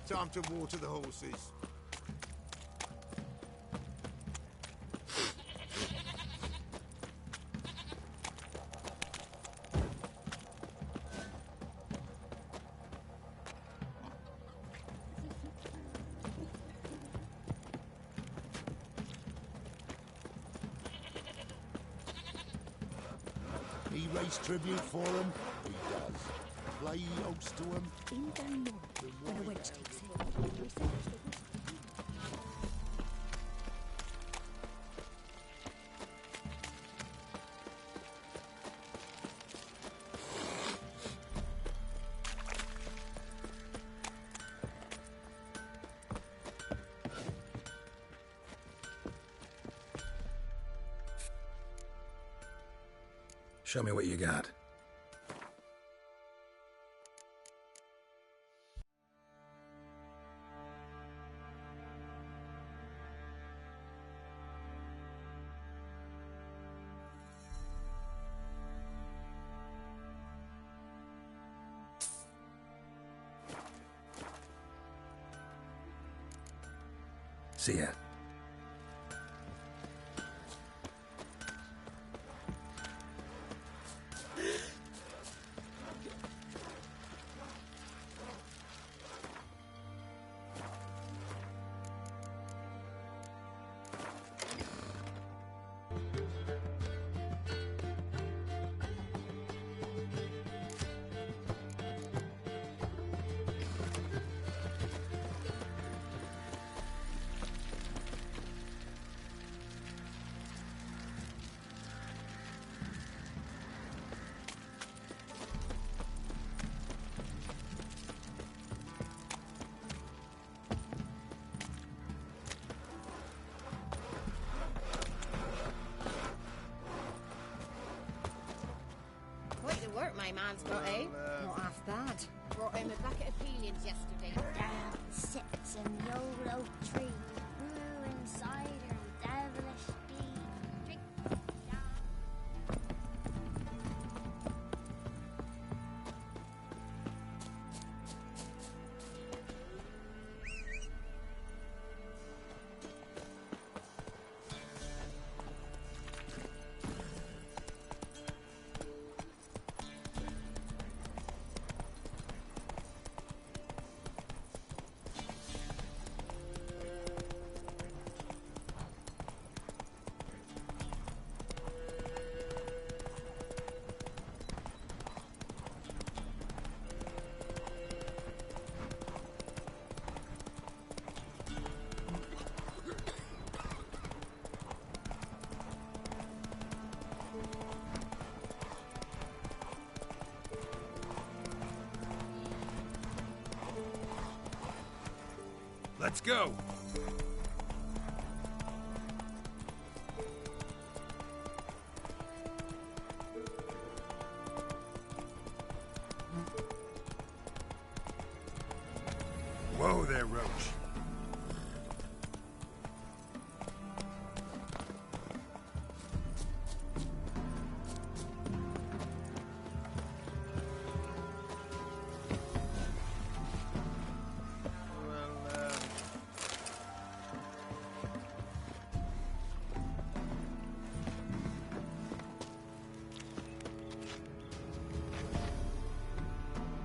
[SPEAKER 6] Time to water the horses. He raised tribute for him? He does. Play host to him?
[SPEAKER 4] In down north, when a wench takes it.
[SPEAKER 2] Show me what you got. See ya.
[SPEAKER 16] Quite the work my man's got, eh?
[SPEAKER 4] Not half bad.
[SPEAKER 16] Brought him a bucket of peelings yesterday.
[SPEAKER 7] Down sits in the old oak tree, brewing cider with devilish speed. Drink
[SPEAKER 2] Let's go! Whoa there, Roach.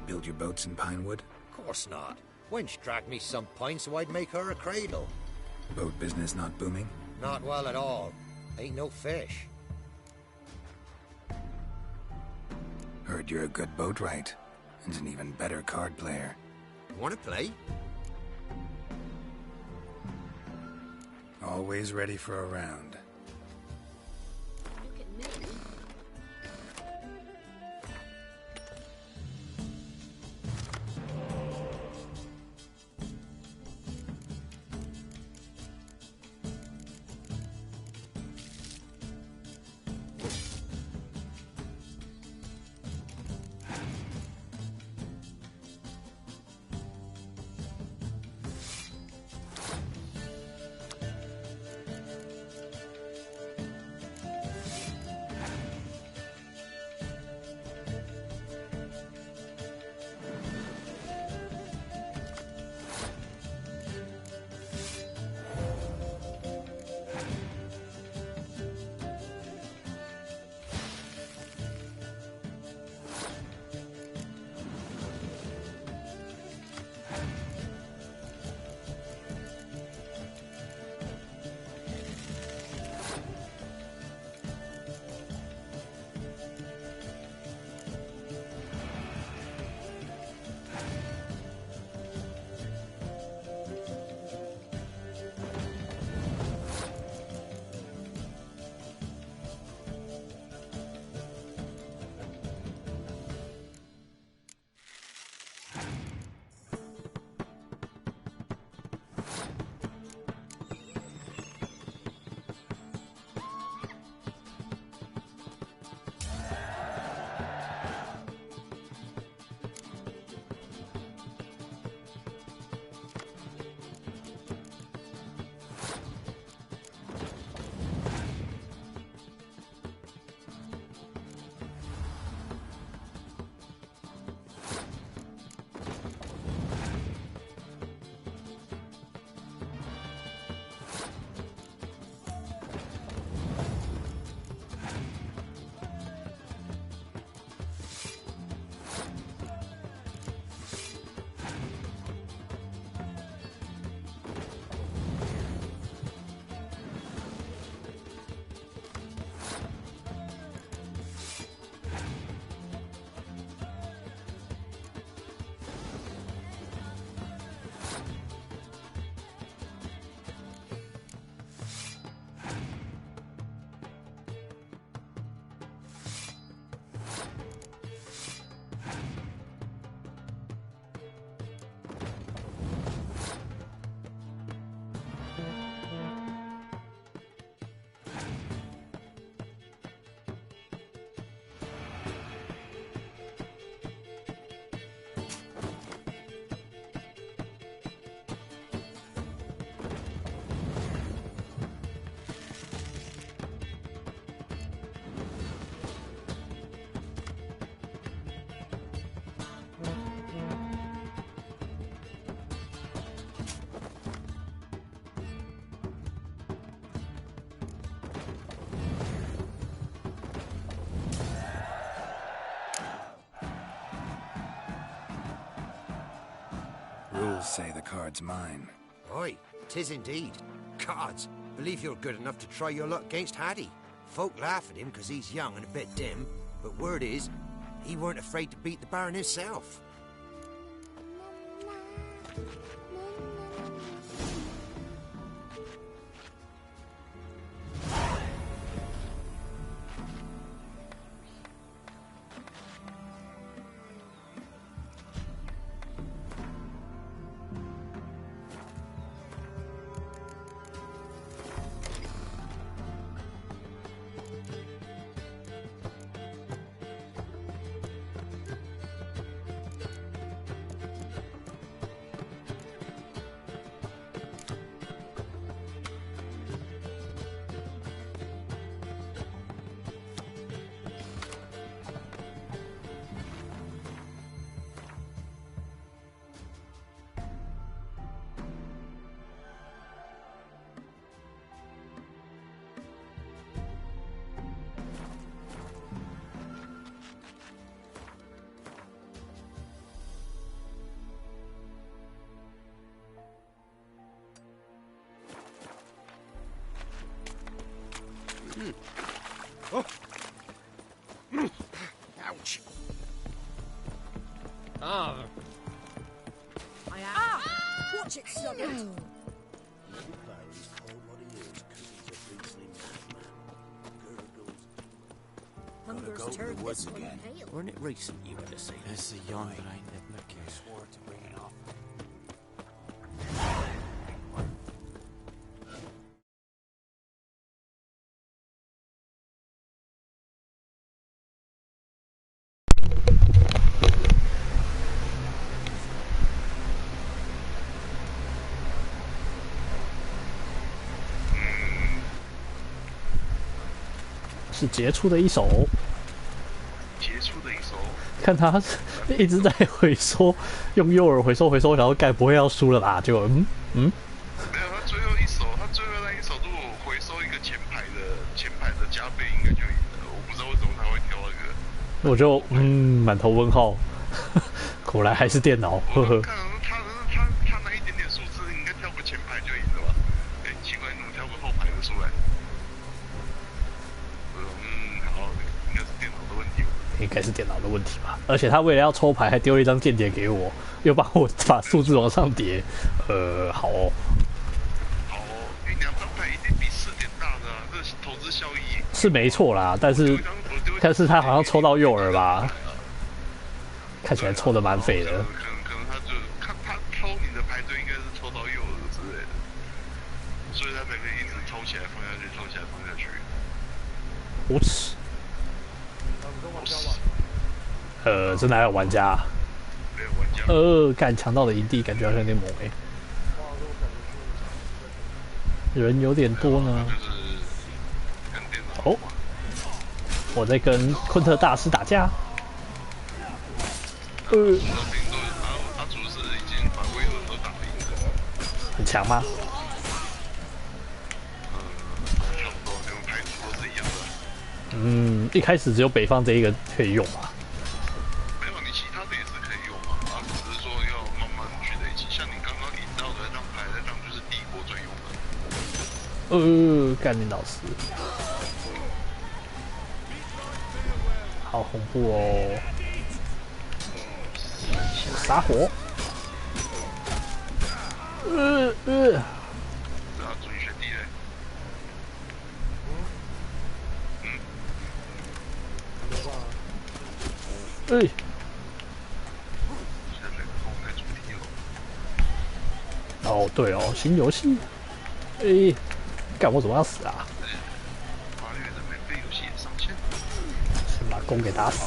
[SPEAKER 2] Build your boats in Pinewood?
[SPEAKER 17] Course not. Wench dragged me some pine so I'd make her a cradle.
[SPEAKER 2] Boat business not booming?
[SPEAKER 17] Not well at all. Ain't no fish.
[SPEAKER 2] Heard you're a good boatwright, and an even better card player.
[SPEAKER 17] Wanna play?
[SPEAKER 2] Always ready for a round.
[SPEAKER 16] Look at me.
[SPEAKER 2] does say the card's mine.
[SPEAKER 17] Aye, 'tis indeed. Cards, believe you're good enough to try your luck against Hattie. Folk laugh at him because he's young and a bit dim, but word is, he weren't afraid to beat the Baron himself.
[SPEAKER 5] Oh. Ouch.
[SPEAKER 16] Ah!
[SPEAKER 4] Watch it, sluggard!
[SPEAKER 13] Hunger's turned this one pale.
[SPEAKER 3] Weren't it recent you were to see?
[SPEAKER 11] It's a yawn, but I never swore to bring it off.
[SPEAKER 18] 是杰出的一手，看他一直在回收，用诱饵回收，然后该不会要输了吧？就没有，
[SPEAKER 19] 他最后那一手，如果回收一个前排的加倍，应该就赢了。我不知道为什么他会挑那个。
[SPEAKER 18] 我就满头问号，果然还是电脑，呵呵。
[SPEAKER 19] 他那一点点数字，应该挑个前排就赢了吧？哎，奇怪，怎么挑个后排的出来？好，应该是电脑的问题。
[SPEAKER 18] 应该是电脑的问题吧？而且他为了要抽牌，还丢了一张间谍给我，又帮我把数字往上叠。好哦。
[SPEAKER 19] 好哦，因为2张牌一定比4点大的啊，这投资效益
[SPEAKER 18] 是没错啦，但是他好像抽到诱饵吧？看起来抽的蛮废的。
[SPEAKER 19] 可能他就看他抽你的牌就应该是抽到诱饵之类的，所以他才可以一直抽起来放下去，抽起来放下去。
[SPEAKER 18] 无耻。这哪有玩家？
[SPEAKER 19] 没有玩家。
[SPEAKER 18] 干强盗的营地感觉好像有点猛哎，人有点多呢。哦，我在跟昆特大师打架。
[SPEAKER 19] 他主是已经把威尔都打赢了。
[SPEAKER 18] 很强吗？
[SPEAKER 19] 差不多，你们牌组都是一样的。
[SPEAKER 18] 一开始只有北方这一个可以用嘛。
[SPEAKER 19] 没有，你其他的也是可以用嘛，只是说要慢慢聚在一起。像你刚刚引到的那张牌，那张就是帝国专用的。
[SPEAKER 18] 干你老师，好恐怖哦！撒火！
[SPEAKER 19] 这要注意选地雷。
[SPEAKER 18] 哦，对哦，新游戏。干我怎么要死啊？先把弓给打死。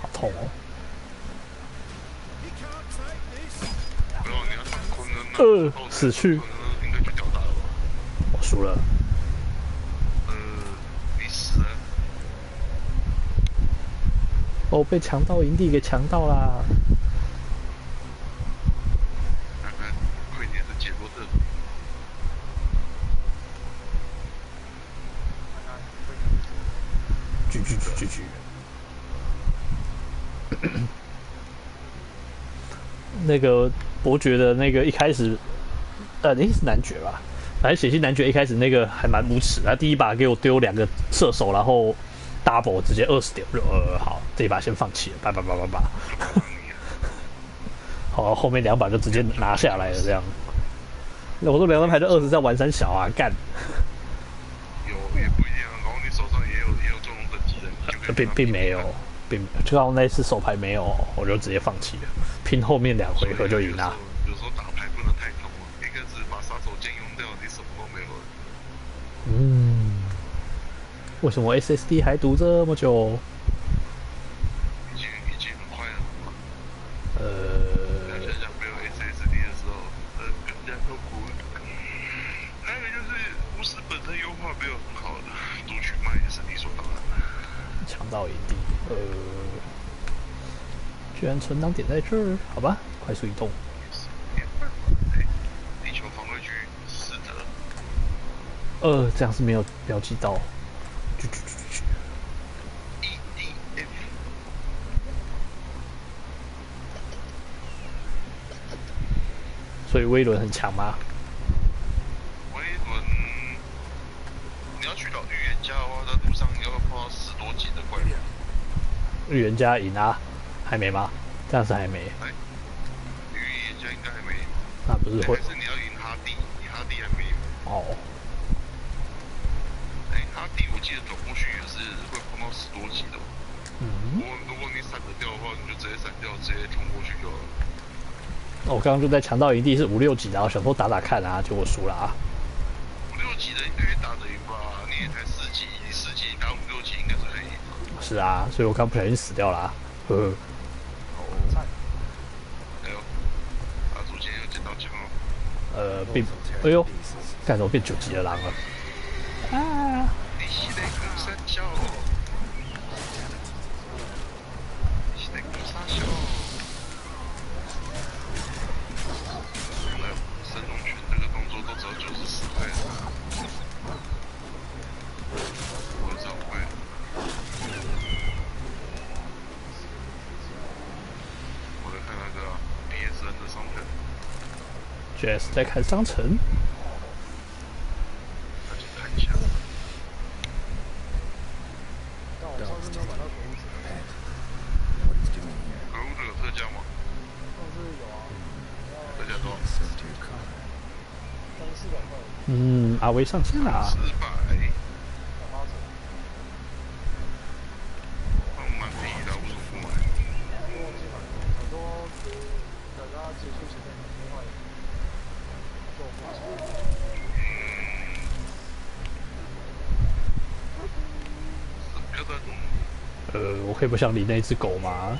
[SPEAKER 18] 好痛哦！死去。我输了。
[SPEAKER 19] 你死了。
[SPEAKER 18] 哦，被强盗营地给强盗啦！
[SPEAKER 19] 看看，亏你是杰洛特。
[SPEAKER 18] GG。那个伯爵的那个一开始，是男爵吧？反正血腥男爵一开始那个还蛮无耻，他第一把给我丢2个射手，然后 double 直接20点，我就好，这一把先放弃了，叭。好，后面2把就直接拿下来了，这样。那我说2张牌就20在玩3小啊，干。
[SPEAKER 19] 有也不一定啊，然后你手上也有这种等级的，
[SPEAKER 18] 并没有，就刚那次手牌没有，我就直接放弃了，拼后面2回合就赢了。
[SPEAKER 19] 有时候打牌不能太痛啊，一个是把杀手锏用掉，你什么都没有了。
[SPEAKER 18] 为什么 SSD 还读这么久？
[SPEAKER 19] 已经很快了。想想没有 SSD 的时候，更加痛苦了。还有就是巫师本身优化没有很好的，读取慢也是理所当然的。
[SPEAKER 18] 强盗营地，居然存档点在这儿，好吧，快速移动。
[SPEAKER 19] 地球防卫局4
[SPEAKER 18] 折。这样是没有标记到。所以威伦很强吗？
[SPEAKER 19] 威伦，你要去到预言家的话，在路上要碰到10多级的怪物。
[SPEAKER 18] 预言家赢啊？还没吗？这样是还没。
[SPEAKER 19] 预言家应该还没。
[SPEAKER 18] 那不是会？
[SPEAKER 19] 还是你要赢哈蒂？你哈蒂还没有。
[SPEAKER 18] 哦。
[SPEAKER 19] 哈蒂我记得走过去也是会碰到10多级的。如果你闪得掉的话，你就直接闪掉，直接冲过去就好了。
[SPEAKER 18] 我刚刚就在强盗营地是5、6级的，然后想说打打看啊，结果输了啊。
[SPEAKER 19] 5、6级的应该打得赢吧？你也才4级，你4级打5、6级应该是可以赢。
[SPEAKER 18] 是啊，所以我刚不小心死掉了啊。
[SPEAKER 19] 哎呦，阿祖今天又捡到枪了。
[SPEAKER 18] 哎呦，干什么变9级的狼了？啊！
[SPEAKER 19] 你是在攻三小？你是在攻三小？深龙拳这个动作都只要94块，我超贵。我在看那个 PSN 的商城。
[SPEAKER 18] JS 在看商城。
[SPEAKER 19] 那就看一下。可恶的有特价吗？特价多少？
[SPEAKER 18] 阿威上线了。
[SPEAKER 19] 400。蛮便宜的，为什么不买？
[SPEAKER 18] 我可以不想理那只狗吗？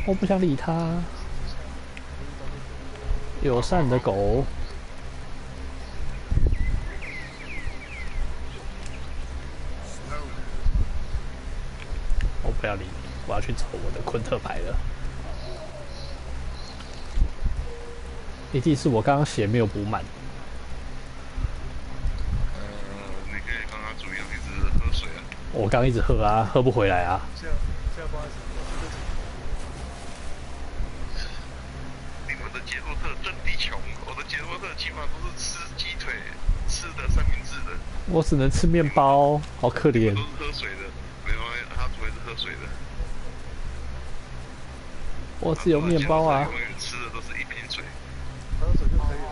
[SPEAKER 18] 我不想理它。友善的狗。我不要理你，我要去找我的昆特牌了。一定是我刚刚血没有补满。
[SPEAKER 19] 你可以跟他主一样一直喝水啊。
[SPEAKER 18] 我刚一直喝啊，喝不回来啊。
[SPEAKER 19] 你们的杰洛特真地穷，我的杰洛特起码都是吃鸡腿，吃的3明治的。
[SPEAKER 18] 我只能吃面包，好可怜。
[SPEAKER 19] 都是喝水的，没有他主要是喝水的。
[SPEAKER 18] 我只有面包啊。
[SPEAKER 19] 永远吃的都是1瓶水。
[SPEAKER 5] 喝水就可以了。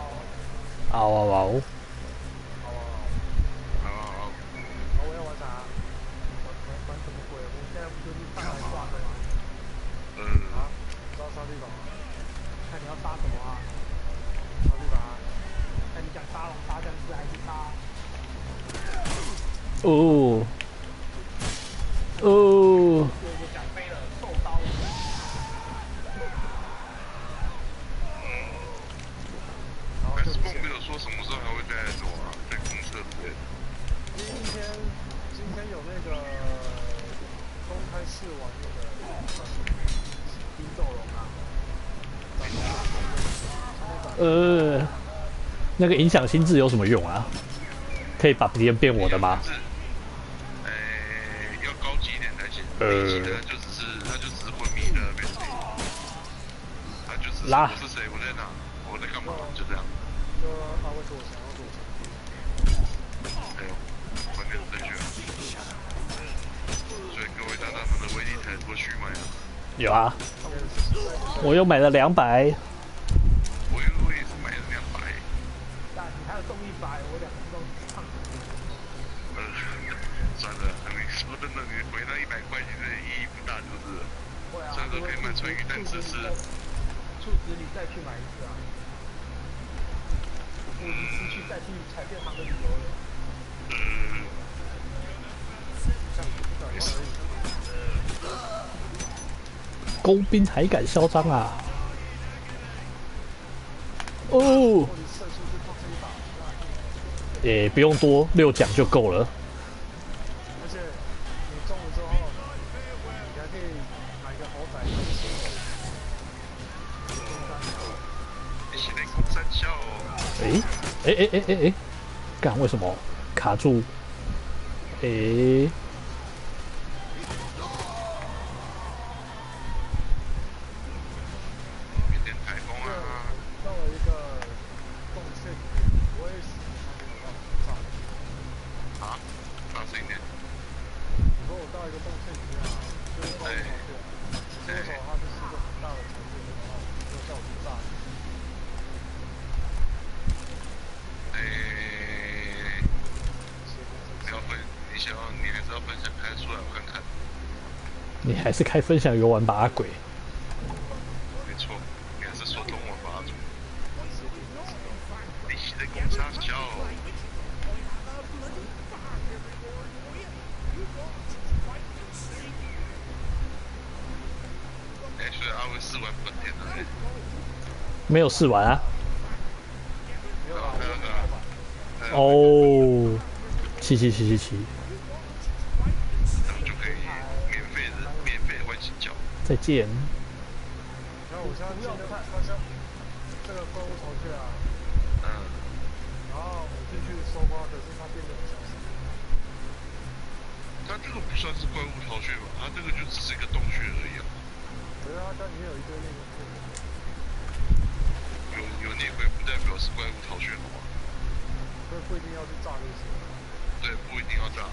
[SPEAKER 18] 嗷嗷嗷！
[SPEAKER 5] 我要玩啥？玩什么鬼？我现在不就是上来挂的吗？烧地堡。看你要杀什么啊？烧地堡。看你想杀龙、杀僵尸还是杀？想飞了，受刀。
[SPEAKER 19] 但是梦没有说什么时候还会再来走啊，在公车之类的。
[SPEAKER 5] 今天有那个公开试玩那个冰咒
[SPEAKER 18] 龙啊。那个影响心智有什么用啊？可以把敌人变我的吗？
[SPEAKER 19] 要高级一点才行。低级的就只是昏迷的变成。他就是
[SPEAKER 18] 拉
[SPEAKER 19] 我是谁，我在哪，我在干嘛，就这样。
[SPEAKER 5] 就他会做想要做什么。
[SPEAKER 19] 哎呦，观念正确。所以各位大大们的威力才多续买啊。
[SPEAKER 18] 有啊，我又买了200。
[SPEAKER 19] 我也是买了200。
[SPEAKER 5] 但你还有中100，我2个都唱。
[SPEAKER 19] 算了，你说真的，你回那100块其实意义不大，就是了。
[SPEAKER 5] 会啊。
[SPEAKER 19] 虽然说可以买纯鱼，但只是。
[SPEAKER 5] 促使你再去买一次啊。我已经失去再去彩电行的理由了。
[SPEAKER 18] 工兵还敢嚣张啊！哦，也不用多，6奖就够了。
[SPEAKER 5] 而且你中了之后，你还可以买一个豪宅。
[SPEAKER 19] 你现在空三笑哦。
[SPEAKER 18] 哎，干为什么卡住？哎。你还是开分享游玩吧，阿鬼。
[SPEAKER 19] 没错，你还是说中文吧，阿祖。你是在公差小。所以阿威试完本田了。
[SPEAKER 18] 没有试完啊。哦，77777。再见。
[SPEAKER 5] 然后我现在进的他这个怪物巢穴啊，然后我进去搜刮，可是他并没有消失。
[SPEAKER 19] 他这个不算是怪物巢穴吧？他这个就只是一个洞穴而已啊。
[SPEAKER 5] 可是它里面有一堆那个。
[SPEAKER 19] 有内鬼不代表是怪物巢穴，好吗？
[SPEAKER 5] 所以不一定要去炸就是。
[SPEAKER 19] 对，不一定要炸。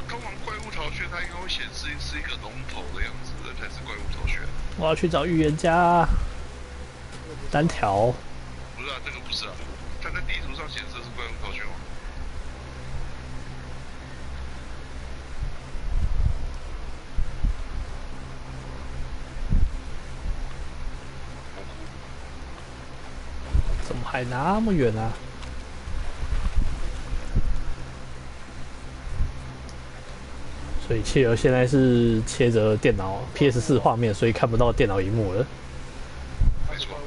[SPEAKER 19] 通常怪物巢穴它应该会显示是一个龙头的样子的，才是怪物巢穴。
[SPEAKER 18] 我要去找预言家。单条。
[SPEAKER 19] 不是啊，这个不是啊，它在地图上显示的是怪物巢穴吗？
[SPEAKER 18] 怎么还那么远啊？所以切尔现在是切着电脑 PS4 画面，所以看不到电脑荧幕了。
[SPEAKER 19] 没错。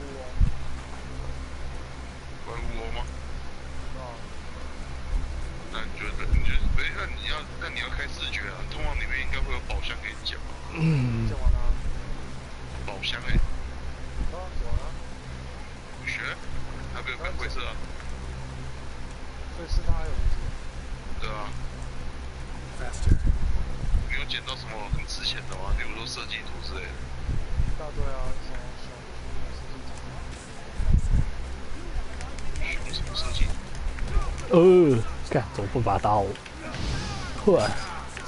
[SPEAKER 19] 怪物窝吗？那你觉得？那你要开视觉啊，通往里面应该会有宝箱给你捡吧？
[SPEAKER 5] 捡完了。
[SPEAKER 19] 宝箱捡完了。学？还没有看灰色啊？
[SPEAKER 5] 所以是他有意思。
[SPEAKER 19] 对啊。你有捡到什么很值钱的吗？比如说设计图之类的。
[SPEAKER 5] 一大堆啊，
[SPEAKER 19] 什么设计？
[SPEAKER 18] 干怎么不把刀？呵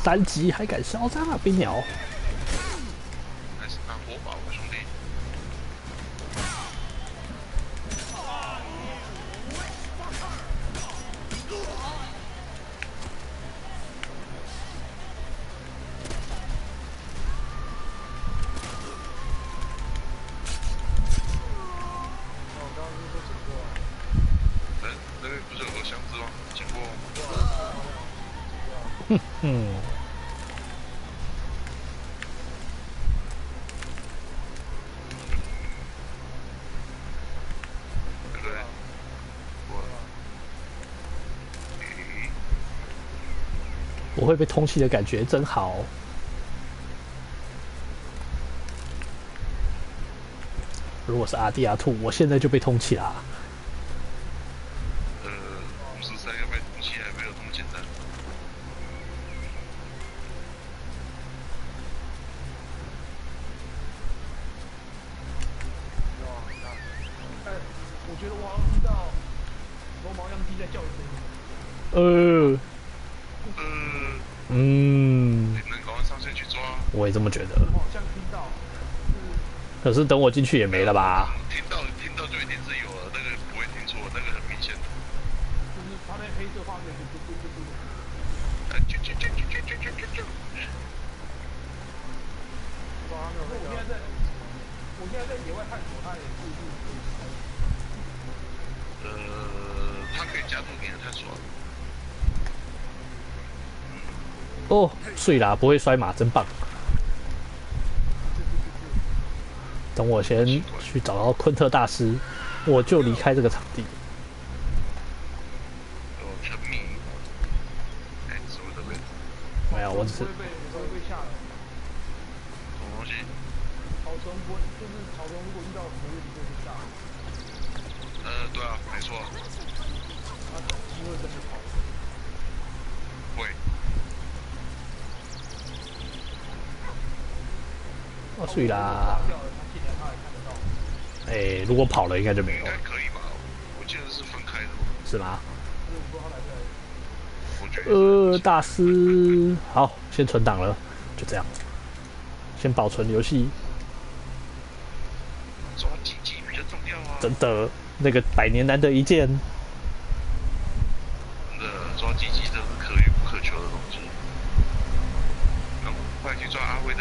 [SPEAKER 18] ，3级还敢嚣张啊，冰鸟！
[SPEAKER 19] 还是拿火把，我兄弟。那边不是有个箱子吗？捡过。对不对？
[SPEAKER 18] 我会被通缉的感觉真好。如果是阿迪亚兔，我现在就被通缉啦。
[SPEAKER 19] 53要被通缉还没有这么简单。
[SPEAKER 5] 叫声。
[SPEAKER 19] 你能赶快上线去抓？
[SPEAKER 18] 我也这么觉得。
[SPEAKER 5] 我好像听到。
[SPEAKER 18] 可是等我进去也没了吧？
[SPEAKER 19] 听到就一定是有了，那个不会听错，那个很明显。
[SPEAKER 5] 就是他那黑色画面就。我现在在野外探索，它也是。
[SPEAKER 19] 它可以加速你的探索。
[SPEAKER 18] 哦，碎啦，不会摔马，真棒。等我先去找到昆特大师，我就离开这个场地。
[SPEAKER 19] 沉迷。
[SPEAKER 18] 没有，我只是。
[SPEAKER 5] 会被吓的。
[SPEAKER 19] 什么东西？
[SPEAKER 5] 草丛不会，就是草丛如果遇到服务，就会被吓。
[SPEAKER 19] 对啊，没错。
[SPEAKER 5] 他机会跟着跑。
[SPEAKER 19] 会。
[SPEAKER 18] 哦，碎啦。哎，如果跑了，应该就没有了。
[SPEAKER 19] 应该可以吧？我记得是分开的。
[SPEAKER 18] 是吗？
[SPEAKER 19] 我觉得。
[SPEAKER 18] 大师，好，先存档了，就这样，先保存游戏。
[SPEAKER 19] 抓鸡鸡比较重要啊！
[SPEAKER 18] 真的，那个100年难得一见。
[SPEAKER 19] 真的，抓鸡鸡真是可遇不可求的东西。快去抓阿辉的。